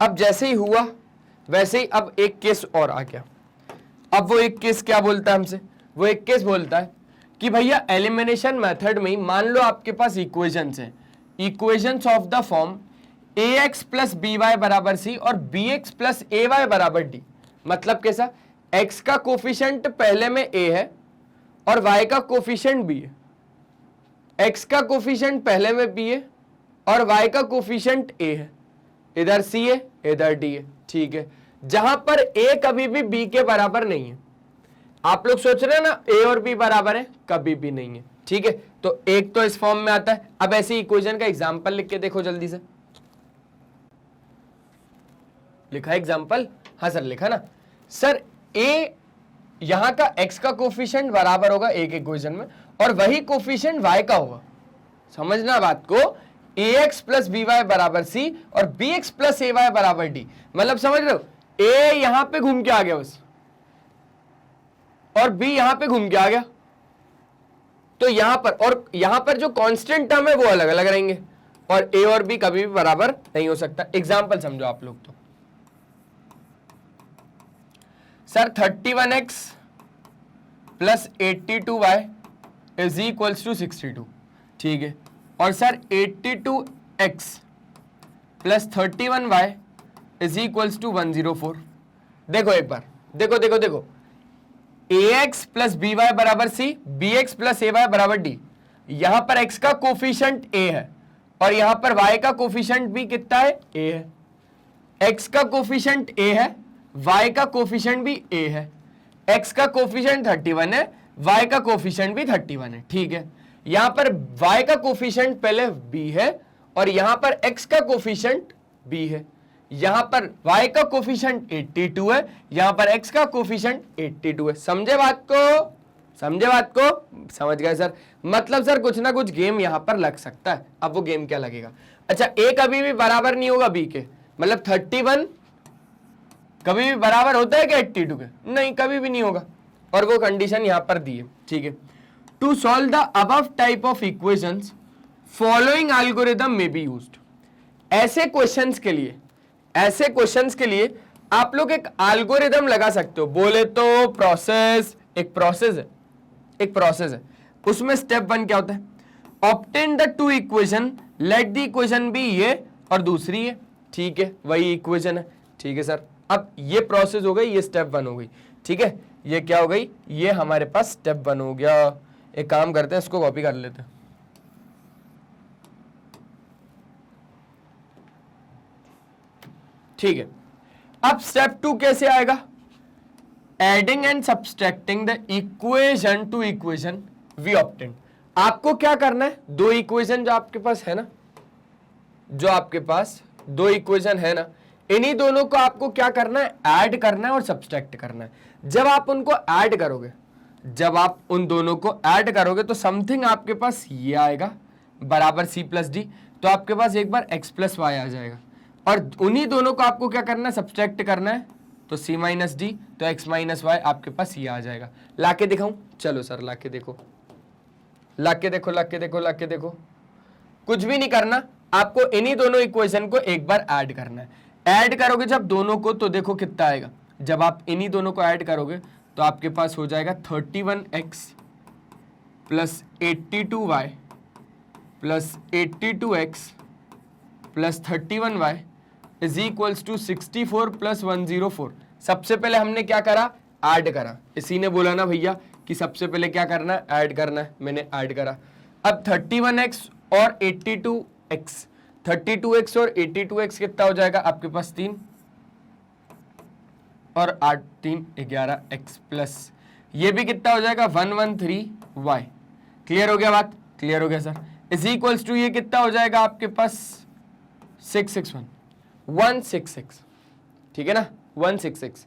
अब जैसे ही हुआ वैसे ही अब एक केस और आ गया। अब वो एक केस क्या बोलता है हमसे? वो एक केस बोलता है कि भैया एलिमिनेशन मेथड में ही मान लो आपके पास इक्वेशंस हैं, equations of the form ax plus B y बराबर सी और bx प्लस ए वाई बराबर डी। मतलब कैसा? x का कोफिशिएंट पहले में a है और y का कोफिशिएंट b है। x का कोफिशिएंट पहले में b है और y का कोफिशिएंट a है, इधर c है इधर d है। ठीक है, जहां पर a कभी भी b के बराबर नहीं है। आप लोग सोच रहे हैं ना a और b बराबर है, कभी भी नहीं है। ठीक है, तो एक तो इस फॉर्म में आता है। अब ऐसी इक्वेशन का एग्जांपल लिख के देखो जल्दी से। लिखा एग्जांपल? हाँ सर लिखा ना। सर a यहां का x का कोफिशिएंट बराबर होगा एक इक्वेशन में, और वही कोफिशिएंट y का होगा। समझना बात को, ax प्लस बी वाई बराबर c और bx प्लस ए वाई बराबर d। मतलब समझ रहे हो, a यहां पे घूम के आ गया बस, और b यहां पे घूम के आ गया। तो यहां पर और यहां पर जो कांस्टेंट टर्म है वो अलग अलग रहेंगे, और a और b कभी भी बराबर नहीं हो सकता। एग्जांपल समझो आप लोग। तो sir 31x plus 82y is equals to 62। ठीक है, और sir 82x plus 31y is equals to 104। देखो एक बार, देखो ax प्लस बी वाई बराबर c, bx प्लस ए वाई बराबर d। यहां पर x का कोफिशिएंट a है और यहां पर y का कोफिशिएंट भी कितना है, a है, x का कोफिशिएंट a है, y का कोफिशिएंट भी a है, x का कोफिशिएंट 31 है, y का कोफिशिएंट भी 31 है, ठीक है। यहां पर y का कोफिशिएंट पहले b है और यहां पर x का कोफिशिएंट b है, यहां पर y का कोफिशिएंट 82 है, यहां पर x का कोफिशिएंट 82 है। समझे बात को, समझे बात को, समझ गए सर। मतलब सर कुछ ना कुछ गेम यहां पर लग सकता है। अब वो गेम क्या लगेगा, अच्छा a कभी भी बराबर नहीं होगा b के, मतलब 31 कभी भी बराबर होता है क्या 82 के, नहीं कभी भी नहीं होगा, और वो कंडीशन यहां पर दी है, ठीक है। To solve the above type of equations following algorithm may be used. ऐसे क्वेश्चंस के लिए, ऐसे क्वेश्चंस के लिए आप लोग एक एल्गोरिथम लगा सकते हो। बोले तो प्रोसेस, एक प्रोसेस है, एक प्रोसेस है, उसमें स्टेप 1 क्या होता है, obtain the two equation, let the equation be ये और दूसरी है, ठीक है, वही इक्वेशन है, ठीक है सर। अब ये प्रोसेस हो गई, ये स्टेप 1 हो गई, ठीक है। ये क्या हो गई, ये हमारे पास स्टेप 1 हो गया। एक काम करते हैं, इसको कॉपी कर लेते हैं, ठीक है। अब स्टेप 2 कैसे आएगा, adding and subtracting the equation two equation we obtain. आपको क्या करना है, दो इक्वेशन जो आपके पास है ना, जो आपके पास दो इक्वेशन है ना, इन्हीं दोनों को आपको क्या करना है, ऐड करना है और सब्सट्रैक्ट करना है। जब आप उनको ऐड करोगे, जब आप उन दोनों को ऐड करोगे तो समथिंग आपके पास ये आएगा बराबर c प्लस डी, तो आपके पास एक बार x प्लस वाई आ जाएगा, और उन्हीं दोनों को आपको क्या करना है, सब्सट्रैक्ट करना है, तो c माइनस डी, तो x माइनस वाई आपके पास ये आ जाएगा। लाके दिखाऊं, चलो सर लाके देखो, लाके देखो, लाके देखो, लाके देखो, कुछ भी नहीं करना, आपको इन्हीं दोनों इक्वेशन को एक बार ऐड करना है। ऐड करोगे जब दोनों को, तो देखो कितना आएगा, जब आप इन्हीं दोनों को ऐड करोगे तो आपके पास हो जाएगा 31x plus 82y plus 82x plus 31y is equals to 64 plus 104। सबसे पहले हमने क्या करा, ऐड करा, इसी ने बोला ना भैया कि सबसे पहले क्या करना है, ऐड करना है, मैंने ऐड करा। अब 31x और 82x, 32x और 82x कितना हो जाएगा आपके पास 3 और 8 3 11x प्लस ये भी कितना हो जाएगा 113y। क्लियर हो गया बात, क्लियर हो गया सर। इज इक्वल्स टू ये कितना हो जाएगा आपके पास 661 166, ठीक है ना, 166।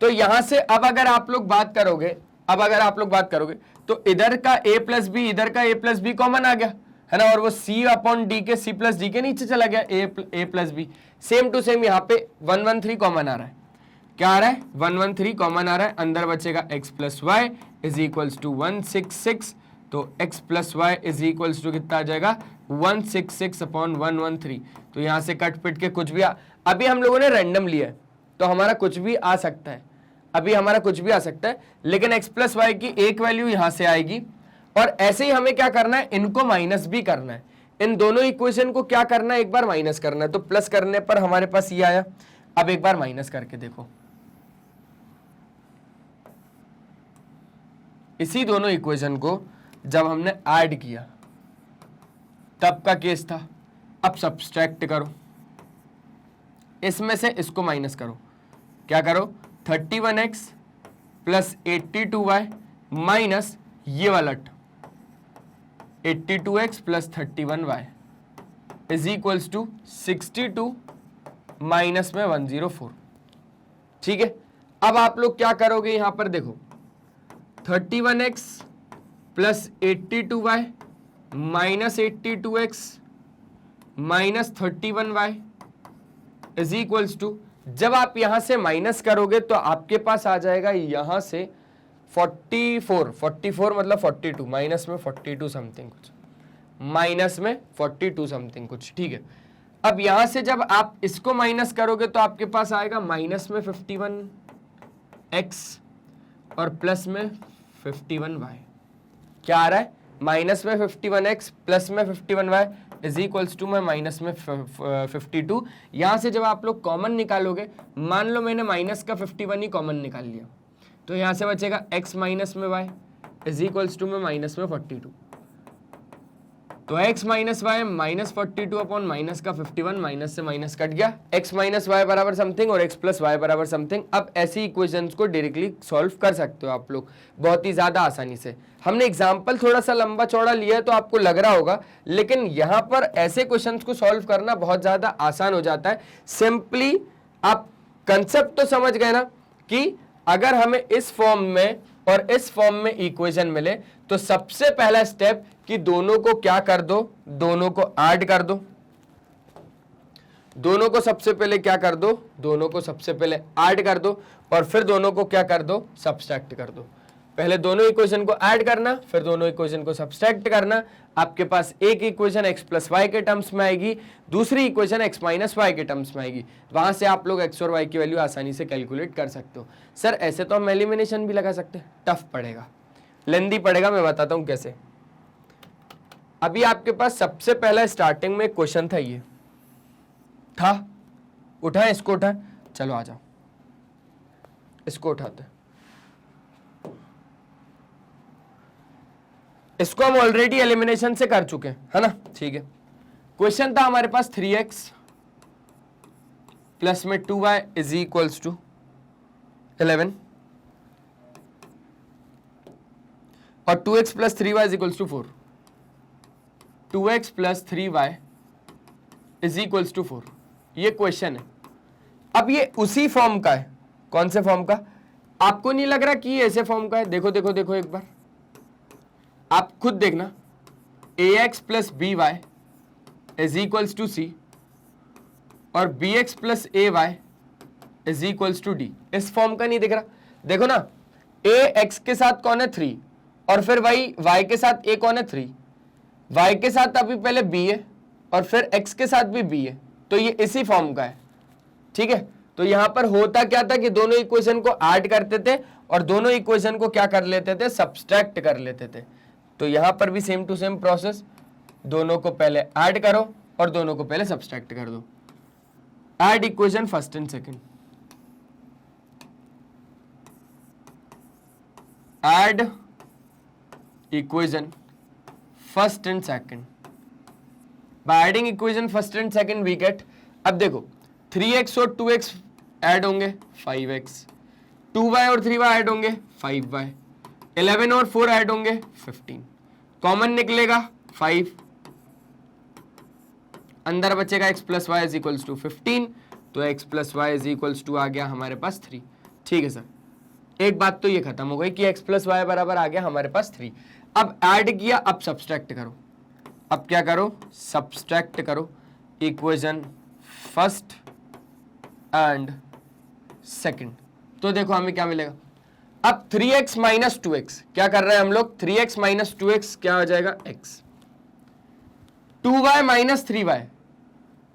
तो यहां से अब अगर आप लोग बात करोगे, अब अगर आप लोग बात करोगे तो इधर का a प्लस बी, इधर का a प्लस बी कॉमन आ गया है ना, और वो c अपॉन डी के, c प्लस डी के नीचे चला गया a plus b. Same to same यहाँ पे 113 कॉमन आ रहा है, क्या आ रहा है 113 कॉमन आ रहा है, अंदर बचेगा x plus Y is equals to 166, तो x plus Y is equals to कितना आ जाएगा 166 अपॉन 113। तो यहाँ से कट पिट के कुछ भी अभी हम लोगों ने रैंडम लिया है तो हमारा कुछ भी आ सकता है, अभी हमारा कुछ भी आ सकता है, लेकिन x प्लस वाई की एक वैल्यू यहाँ से आएगी, और ऐसे ही हमें क्या करना है, इनको माइनस भी करना है, इन दोनों इक्वेशन को क्या करना है, एक बार माइनस करना है। तो प्लस करने पर हमारे पास ये आया, अब एक बार माइनस करके देखो, इसी दोनों इक्वेशन को जब हमने ऐड किया तब का केस था। अब सब्सट्रैक्ट करो, इसमें से इसको माइनस करो, क्या करो 31x प्लस 82y माइनस ये वाला 82x plus 31y is equals to 62 minus में 104, ठीक है। अब आप लोग क्या करोगे, यहां पर देखो 31x plus 82y minus 82x minus 31y is equals to, जब आप यहां से माइनस करोगे तो आपके पास आ जाएगा यहां से 44 मतलब 42, माइनस में 42 समथिंग कुछ, माइनस में 42 समथिंग कुछ, ठीक है। अब यहां से जब आप इसको माइनस करोगे तो आपके पास आएगा माइनस में 51x और प्लस में 51y। क्या आ रहा है, माइनस में 51x प्लस में 51y इज इक्वल्स टू में माइनस में 52। यहां से जब आप लोग कॉमन निकालोगे, मान लो मैंने माइनस का 51 ही कॉमन निकाल लिया, तो यहां से बचेगा x माइनस में y इज इक्वल्स टू में माइनस में 42। तो x minus y -42 upon minus का 51, माइनस से माइनस कट गया, x माइनस वाई बराबर समथिंग और x प्लस वाई बराबर समथिंग। अब ऐसी इक्वेशंस को डायरेक्टली सॉल्व कर सकते हो आप लोग बहुत ही ज्यादा आसानी से। हमने एग्जाम्पल थोड़ा सा लंबा चौड़ा लिया है तो आपको लग रहा होगा, लेकिन यहाँ पर ऐसे क्वेश्चंस को सॉल्व करना बहुत ज्यादा आसान हो जाता है। सिंपली आप कंसेप्ट तो समझ गए ना कि अगर हमें इस फॉर्म में और इस फॉर्म में इक्वेशन मिले तो सबसे पहला स्टेप कि दोनों को क्या कर दो, दोनों को ऐड कर दो। दोनों को सबसे पहले क्या कर दो, दोनों को सबसे पहले ऐड कर दो और फिर दोनों को क्या कर दो, सब्सट्रैक्ट कर दो। पहले दोनों इक्वेशन को ऐड करना, फिर दोनों इक्वेशन को सब्सट्रैक्ट करना। आपके पास एक इक्वेशन x प्लस वाई के टर्म्स में आएगी, दूसरी इक्वेशन x माइनस वाई के टर्म्स में आएगी। वहां से आप लोग x और y की वैल्यू आसानी से कैलकुलेट कर सकते हो। सर ऐसे तो हम एलिमिनेशन भी लगा सकते हैं, टफ पड़ेगा, लेंदी पड़ेगा, मैं बताता हूं कैसे। अभी आपके पास सबसे पहला स्टार्टिंग में क्वेश्चन था, ये था, उठाए इसको, उठाए, चलो आ जाओ इसको उठाते। इसको हम ऑलरेडी एलिमिनेशन से कर चुके हैं, है ना, ठीक है। क्वेश्चन था हमारे पास 3x प्लस में 2y इज इक्वल्स टू 11 और 2x plus 3y is equals to 4। 2x plus 3y is equals to 4, ये क्वेश्चन है। अब ये उसी फॉर्म का है, कौन से फॉर्म का, आपको नहीं लग रहा कि ये ऐसे फॉर्म का है? देखो देखो देखो एक बार, आप खुद देखना, ax plus B Y is equals to C और bx plus A Y is equals to D. इस फॉर्म का नहीं दिख रहा? देखो ना, a x के साथ कौन है 3 और फिर y के साथ a कौन है 3, y के साथ अभी पहले b है और फिर x के साथ भी b है, तो ये इसी फॉर्म का है, ठीक है। तो यहां पर होता क्या था कि दोनों इक्वेशन को ऐड करते थे और दोनों इक्वेशन को क्या कर लेते थे, सब्सट्रैक्ट कर लेते थे। तो यहां पर भी सेम टू सेम प्रोसेस, दोनों को पहले ऐड करो और दोनों को पहले सब्सट्रैक्ट कर दो। Add equation first and second, add equation first and second. By adding equation first and second we get, अब देखो 3x और 2x ऐड होंगे 5x, 2y और 3y ऐड होंगे 5y, 11 और 4 ऐड होंगे 15, कॉमन निकलेगा 5, अंदर बचेगा x plus Y is equals to 15, तो x plus Y is equals to आ गया हमारे पास 3। ठीक है सर, एक बात तो ये खत्म हो गई कि x प्लस वाई बराबर आ गया हमारे पास 3। अब ऐड किया, अब सब्सट्रैक्ट करो। अब क्या करो, सब्सट्रैक्ट करो इक्वेशन फर्स्ट एंड सेकंड। तो देखो हमें क्या मिलेगा, अब 3x माइनस 2x क्या कर रहे हैं हम लोग, 3x माइनस 2x क्या हो जाएगा x, 2y minus 3y,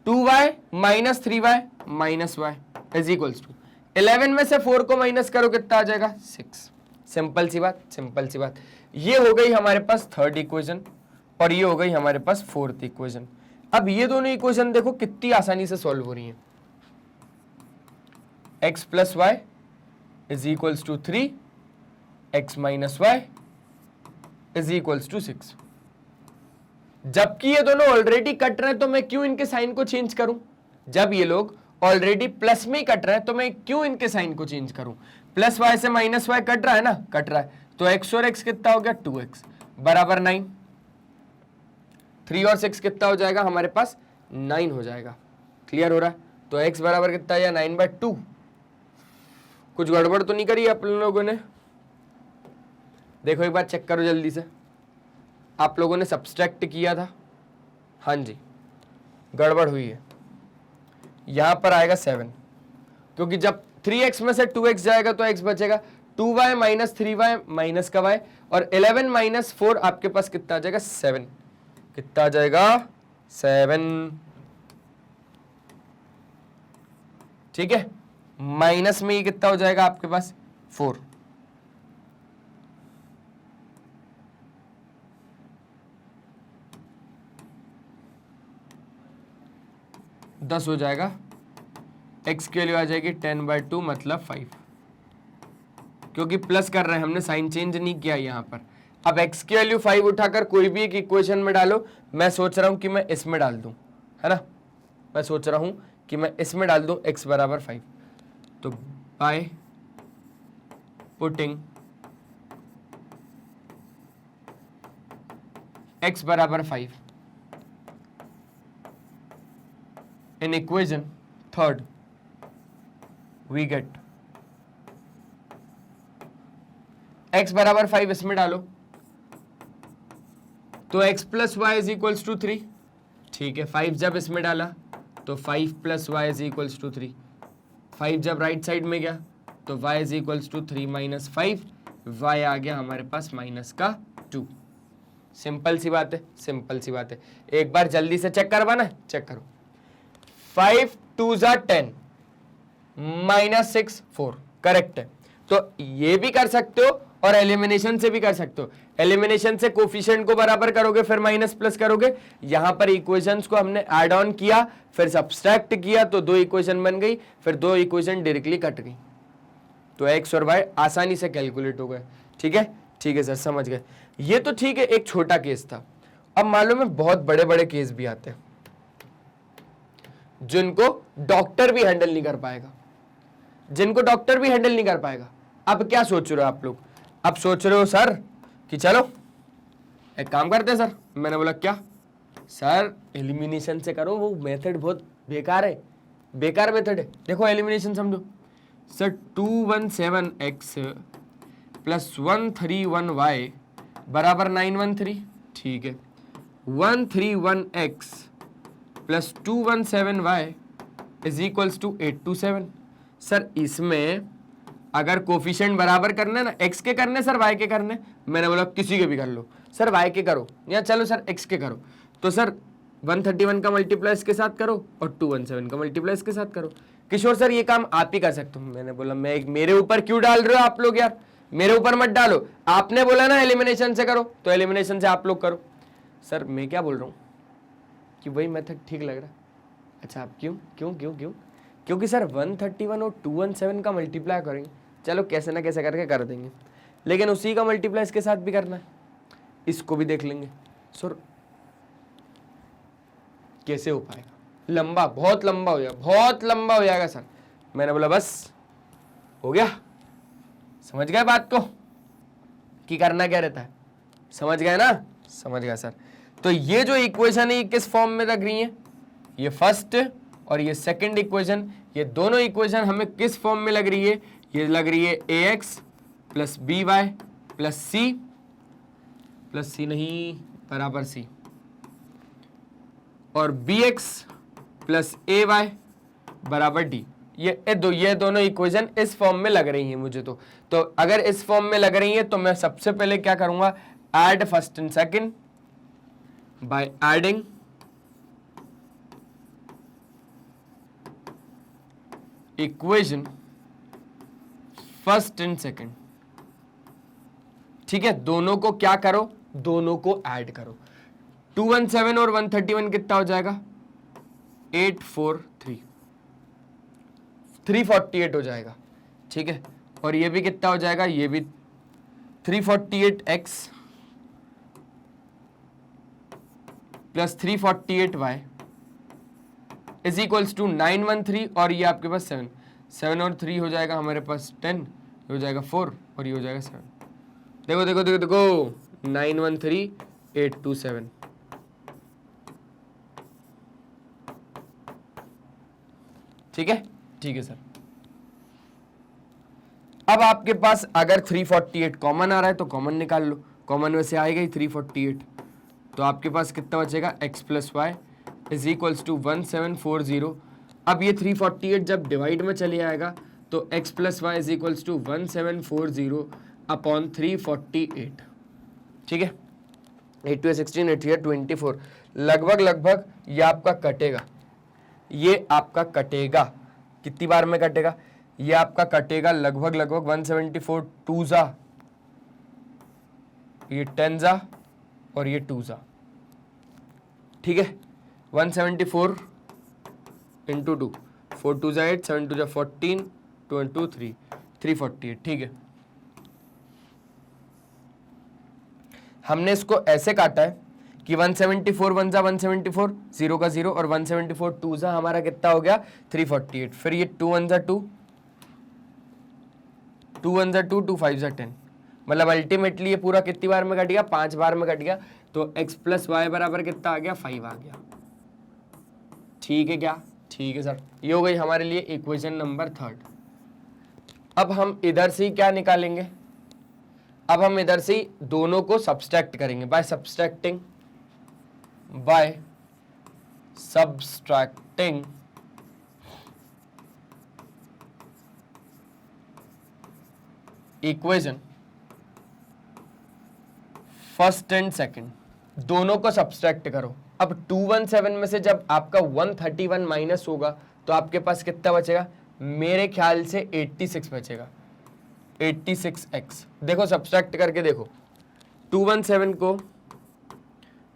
2y minus 3y minus y is equals to 11 में से 4 को माइनस करो कितना आ जाएगा 6। सिंपल सी बात, सिंपल सी बात। ये हो गई हमारे पास थर्ड इक्वेशन और ये हो गई हमारे पास फोर्थ इक्वेशन। अब ये दोनों इक्वेशन देखो कितनी आसानी से सॉल्व हो रही हैं। x plus Y is equals to 3, x minus y is equals to 6। जबकि ये दोनों ऑलरेडी कट रहे हैं तो मैं क्यों इनके साइन को चेंज करूं, जब ये लोग ऑलरेडी प्लस में ही कट रहे हैं तो मैं क्यों इनके साइन को चेंज करूं। प्लस वाई से माइनस वाई कट रहा है ना, कट रहा है, तो x और x कितना हो गया 2x बराबर 9, 3 और 6 कितना हो जाएगा हमारे पास 9 हो जाएगा। क्लियर हो रहा है? तो x बराबर कितना या 9/2। कुछ गड़बड़ तो नहीं करी आप लोगों ने? देखो एक बार चेक करो जल्दी से, आप लोगों ने सब्सट्रैक्ट किया था, हाँ जी गड़बड़ हुई है। यहां पर आएगा 7, क्योंकि जब 3x में से 2x जाएगा तो x बचेगा, 2y माइनस 3y माइनस का y और 11 माइनस 4 आपके पास कितना आ जाएगा 7। कितना आ जाएगा 7। ठीक है, माइनस में ये कितना हो जाएगा आपके पास 4। दस हो जाएगा, x की वैल्यू आ जाएगी 10/2 मतलब 5, क्योंकि प्लस कर रहे हैं हमने, साइन चेंज नहीं किया यहाँ पर। अब x की वैल्यू 5 उठाकर कोई भी एक इक्वेशन में डालो। मैं सोच रहा हूं कि मैं इसमें डाल दूं, है ना, मैं सोच रहा हूं कि मैं इसमें डाल दूं x बराबर 5। तो बाय पुटिंग x बराबर 5 in equation third, we get x बराबर 5 इसमें डालो तो x plus Y is equals to 3। ठीक है, 5 जब इसमें डाला तो 5 plus Y is equals to 3। 5 जब राइट साइड में गया तो y is equals to 3 minus 5, y आ गया हमारे पास माइनस का 2। सिंपल सी बात है, सिंपल सी बात है। एक बार जल्दी से चेक करवाना है, चेक करो। 5 2 जा 10 माइनस 6 4, करेक्ट है। तो ये भी कर सकते हो और एलिमिनेशन से भी कर सकते हो। एलिमिनेशन से कोफिशिएंट को बराबर करोगे, फिर माइनस प्लस करोगे। यहां पर इक्वेशंस को हमने ऐड ऑन किया, फिर सब्सट्रैक्ट किया तो 2 इक्वेशन बन गई, फिर 2 इक्वेशन डायरेक्टली कट गई, तो x और y आसानी से कैलकुलेट हो गए। ठीक है, ठीक है सर, समझ गए। ये तो ठीक है, एक छोटा केस था। अब मालूम है बहुत बड़े बड़े केस भी आते हैं जिनको डॉक्टर भी हैंडल नहीं कर पाएगा, जिनको डॉक्टर भी हैंडल नहीं कर पाएगा। अब क्या सोच रहे हो आप लोग? अब सोच रहे हो सर कि चलो एक काम करते हैं सर। मैंने बोला क्या सर, एलिमिनेशन से करो, वो मेथड बहुत बेकार है, बेकार मेथड है। देखो एलिमिनेशन समझो सर, 217x प्लस 131y बराबर 913। ठीक है, 131x plus 217y is equals to 827। Sir इसमें अगर कोफिशिएंट बराबर करने ना, x के करने सर y के करने, मैंने बोला किसी के भी कर लो सर, y के करो या चलो सर x के करो। तो सर 131 का मल्टीप्लाई इसके साथ करो और 217 का मल्टीप्लाई इसके साथ करो। किशोर सर ये काम आप ही कर सकते हो। मैंने बोला मैं मेरे ऊपर क्यों डाल रहे हो आप लोग यार, मेरे ऊपर मत डालो। आपने बोला ना एलिमिनेशन से करो, तो एलिमिनेशन से आप लोग करो। सर मैं क्या बोल रहा हूँ कि वही मेथड ठीक लग रहा है। अच्छा आप क्यों क्यों क्यों क्यों? क्योंकि सर 131 और 217 का मल्टीप्लाई करेंगे, चलो कैसे ना कैसे करके कर देंगे, लेकिन उसी का मल्टीप्लाई इसके साथ भी करना है, इसको भी देख लेंगे। सर कैसे हो पाएगा? लंबा, बहुत लंबा हो जाएगा, बहुत लंबा हो जाएगा सर। मैंने बोला बस हो गया, समझ गए बात को कि करना क्या रहता है, समझ गए ना? समझ गया सर। तो ये जो इक्वेशन है ये किस फॉर्म में लग रही है? ये फर्स्ट और ये सेकंड इक्वेशन, ये दोनों इक्वेशन हमें किस फॉर्म में लग रही है? ये लग रही है ax plus B Y plus C नहीं बराबर c, और bx प्लस ए वाई बराबर डी। ये दोनों इक्वेशन इस फॉर्म में लग रही हैं मुझे। तो अगर इस फॉर्म में लग रही हैं तो मैं सबसे पहले क्या करूंगा, add first and second by adding equation first and second. ठीक है, दोनों को क्या करो, दोनों को ऐड करो। 217 और 131 कितना हो जाएगा? 843, 348 हो जाएगा। ठीक है, और ये भी कितना हो जाएगा? ये भी 348x plus 348y is equals to 913, और ये आपके पास 7 और 3 हो जाएगा हमारे पास 10, हो जाएगा 4 और ये हो जाएगा 7। देखो देखो देखो देखो 913 827। ठीक है, ठीक है सर। अब आपके पास अगर 348 कॉमन आ रहा है तो कॉमन निकाल लो, कॉमन में से आएगा ही 348, तो आपके पास कितना बचेगा? x plus Y is equals to 1740। अब ये 348 जब डिवाइड में चले आएगा तो x plus Y is equals to 1740 upon 348। ठीक है, 8 2 16 8 3 24, लगभग ये आपका कटेगा, ये आपका कटेगा कितनी बार में कटेगा? ये आपका कटेगा लगभग 174 2 जा, ये 10 जा और ये 2 जा। ठीक है, 174 इंटू 2, 4 2 जा 8, 7 2 जा 14, 2 and 2 3, 348। ठीक है, हमने इसको ऐसे काटा है कि 174 वन जा 174, 0 का 0, और 174 2 जा हमारा कितना हो गया 348। फिर ये 2 वन जा 2, 2 वन जा 2, 2 5 जा 10, मतलब अल्टीमेटली ये पूरा कितनी बार में कट गया 5 बार में कट गया। तो x प्लस वाई बराबर कितना आ गया 5 आ गया। ठीक है क्या? ठीक है सर, ये हो गई हमारे लिए इक्वेशन नंबर 3। अब हम इधर से क्या निकालेंगे? अब हम इधर से दोनों को सब्सट्रैक्ट करेंगे by subtracting equation first and second, दोनों को सब्सट्रैक्ट करो। अब 217 में से जब आपका 131 माइनस होगा तो आपके पास कितना बचेगा? मेरे ख्याल से 86 बचेगा, 86x। देखो सब्सट्रैक्ट करके देखो, 217 को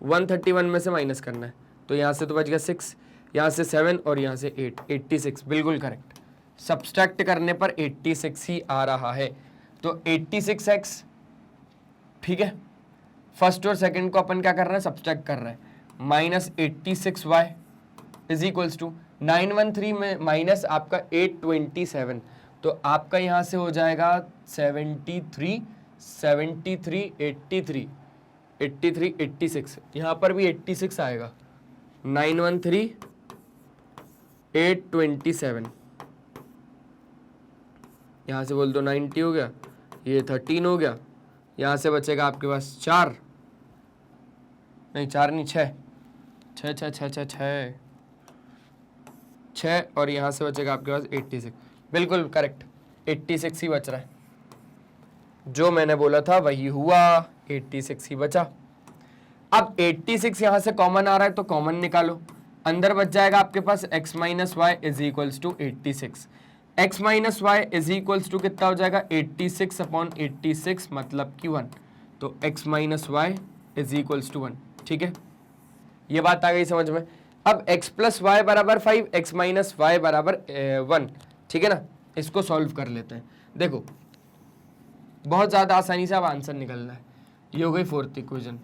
131 में से माइनस करना है, तो यहाँ से तो बच गया 6, यहाँ से 7 और यहाँ से 8, 86 बिल्कुल करेक्ट। सब्सट्रैक्ट करने पर 86 ही आ रहा है, तो 86x। ठीक है, फर्स्ट और सेकंड को अपन क्या कर रहे हैं? सब्सट्रैक्ट कर रहे हैं। Minus 86y is equals to 913 में माइनस आपका 827, तो आपका यहाँ से हो जाएगा 73, 73, 83, 83, 86, यहाँ पर भी 86 आएगा। 913, 827, यहाँ से बोल दो 90 हो गया, ये 13 हो गया, यहाँ से बचेगा आपके पास 4 नहीं 4 नहीं 6 6 6 6 6 6 6, और यहाँ से बचेगा आपके पास 86। बिल्कुल करेक्ट, 86 ही बच रहा है, जो मैंने बोला था वही हुआ, 86 ही बचा। अब 86 यहाँ से कॉमन आ रहा है तो कॉमन निकालो, अंदर बच जाएगा आपके पास x minus y is equals to 86। x minus y is equals to कितना हो जाएगा 86 अपॉन 86 मतलब कि 1, तो x minus y is equals to 1। ठीक है, ये बात आ गई समझ में। अब x प्लस वाई बराबर 5, x माइनस वाई बराबर 1। ठीक है ना, इसको सॉल्व कर लेते हैं। देखो बहुत ज़्यादा आसानी से अब आंसर निकलना है। ये हो गई फोर्थ इक्वेशन।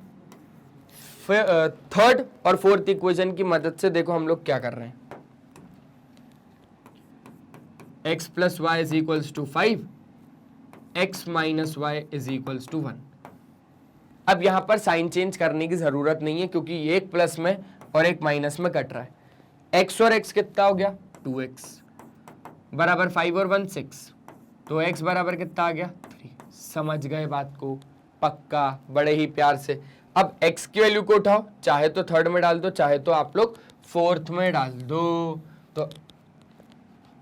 थर्ड और फोर्थ इक्वेशन की मदद से देखो हम लोग क्या कर रहे हैं। x plus Y is equals to 5, x minus y is equals to 1। अब यहां पर साइन चेंज करने की जरूरत नहीं है क्योंकि ये एक प्लस में और एक माइनस में कट रहा है। x और x कितना हो गया 2x बराबर 5 और 1 6, तो x बराबर कितना आ गया 3। समझ गए बात को? पक्का, बड़े ही प्यार से। अब x की वैल्यू को उठाओ, चाहे तो थर्ड में डाल दो, चाहे तो आप लोग फोर्थ में डाल दो। तो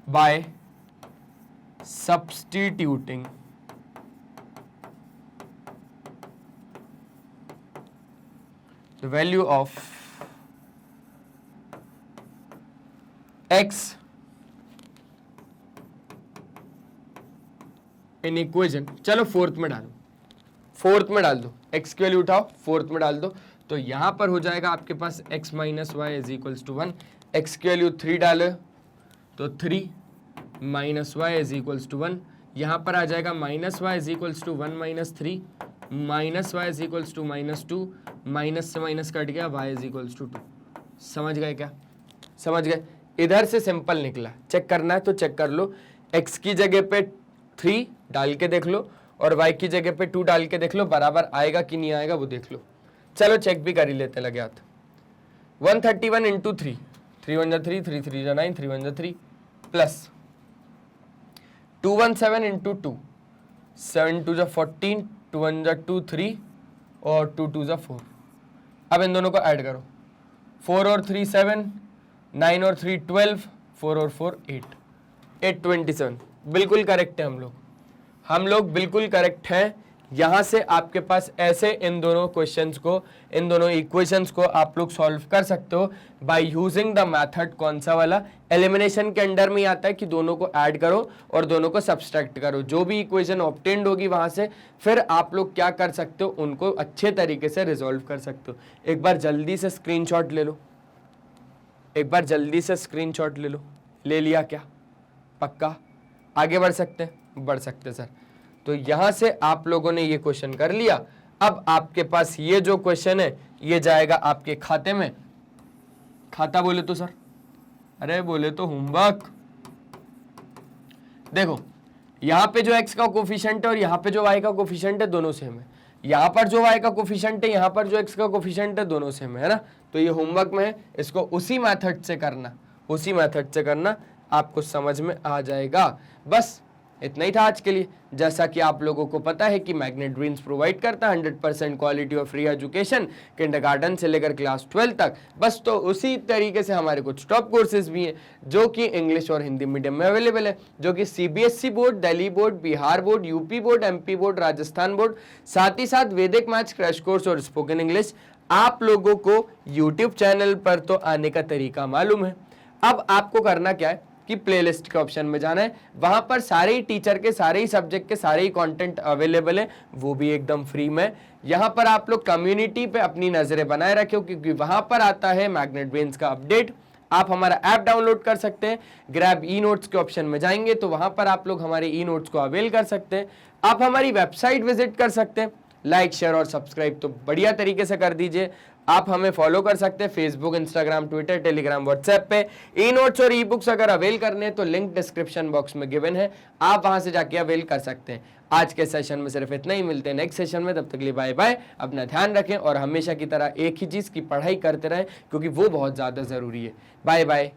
bye substituting the value of x in equation, चलो फोर्थ में डालो, फोर्थ में डाल दो, x की वैल्यू उठाओ फोर्थ में डाल दो, तो यहां पर हो जाएगा आपके पास x minus y is equals to 1। x की वैल्यू 3 डालो तो 3 minus y is equals to 1, यहां पर आ जाएगा minus y is equals to 1 minus 3, minus y is equals to minus 2, minus से माइनस कट गया, y इज इक्वल्स टू 2। समझ गए क्या? समझ गए? इधर से सिंपल निकला, चेक करना है तो चेक कर लो। x की जगह पे 3 डाल के देख लो और y की जगह पे 2 डाल के देख लो, बराबर आएगा कि नहीं आएगा वो देख लो। चलो चेक भी कर ही लेते लगे हाथ। 131 इंटू 3, 3 1 3, 3 3 9, 3 1 3, प्लस 217 इंटू 2, 7 2 14, 2 1 2 3 और 2 2 4। अब इन दोनों को ऐड करो, 4 और 3 7, 9 और 3 12, 4 और 4 8, 827। बिल्कुल करेक्ट है हम लोग बिल्कुल करेक्ट हैं। यहाँ से आपके पास ऐसे इन दोनों क्वेश्चंस को, इन दोनों इक्वेशंस को आप लोग सॉल्व कर सकते हो बाय यूजिंग द मेथड। कौन सा वाला? एलिमिनेशन के अंडर में आता है कि दोनों को ऐड करो और दोनों को सब्सट्रैक्ट करो। जो भी इक्वेशन ऑब्टेन्ड होगी वहां से फिर आप लोग क्या कर सकते हो, उनको अच्छे तरीके से रिजॉल्व कर सकते हो। एक बार जल्दी से स्क्रीनशॉट ले लो, एक बार जल्दी से स्क्रीनशॉट ले लो। ले लिया क्या? पक्का? आगे बढ़ सकते हैं? बढ़ सकते सर। तो यहां से आप लोगों ने ये क्वेश्चन कर लिया। अब आपके पास ये जो क्वेश्चन है ये जाएगा आपके खाते में। खाता बोले तो सर, अरे बोले तो होमवर्क। देखो यहां पे जो x का कोफिशिएंट है और यहां पे जो y का कोफिशिएंट है दोनों सेम है। यहां पर जो y का कोफिशिएंट है, यहां पर जो x का कोफिशिएंट है, दोनों सेम है ना। तो ये होमवर्क में है, इसको उसी मेथड से करना, उसी मेथड से करना, आपको समझ में आ जाएगा। बस इतना ही था आज के लिए। जैसा कि आप लोगों को पता है कि मैग्नेट ब्रेन्स प्रोवाइड करता है 100% क्वालिटी और फ्री एजुकेशन किंडरगार्टन से लेकर क्लास 12 तक। बस तो उसी तरीके से हमारे कुछ टॉप कोर्सेज भी हैं जो कि इंग्लिश और हिंदी मीडियम में अवेलेबल है, जो कि CBSE board, Delhi board, Bihar board, UP board, MP board, Rajasthan board, साथ ही साथ वैदिक मैथ्स क्रैश कोर्स और स्पोकन इंग्लिश। आप लोगों को यूट्यूब चैनल पर तो आने का तरीका मालूम है। अब आपको करना क्या है कि प्लेलिस्ट के ऑप्शन में जाना है, वहां पर सारे ही टीचर के, सारे ही सब्जेक्ट के सारे ही कंटेंट अवेलेबल है, वो भी एकदम फ्री में। यहां पर आप लोग कम्युनिटी पे अपनी नजरें बनाए रखो, क्योंकि वहां पर आता है मैग्नेट ब्रेन्स का अपडेट। आप हमारा ऐप डाउनलोड कर सकते हैं, ग्रैब ई नोट्स के ऑप्शन में जाएंगे तो वहां पर आप लोग हमारे ई नोट्स को अवेल कर सकते हैं। आप हमारी वेबसाइट विजिट कर सकते हैं। लाइक, शेयर और सब्सक्राइब तो बढ़िया तरीके से कर दीजिए। आप हमें फॉलो कर सकते हैं Facebook, Instagram, Twitter, Telegram, WhatsApp पे। ई नोट्स और ई बुक्स अगर अवेल करने हैं तो लिंक डिस्क्रिप्शन बॉक्स में गिवन है, आप वहां से जाके अवेल कर सकते हैं। आज के सेशन में सिर्फ इतना ही, मिलते हैं नेक्स्ट सेशन में। तब तक के लिए बाय बाय, अपना ध्यान रखें और हमेशा की तरह एक ही चीज की पढ़ाई करते रहें, क्योंकि वो बहुत ज्यादा जरूरी है। Bye bye.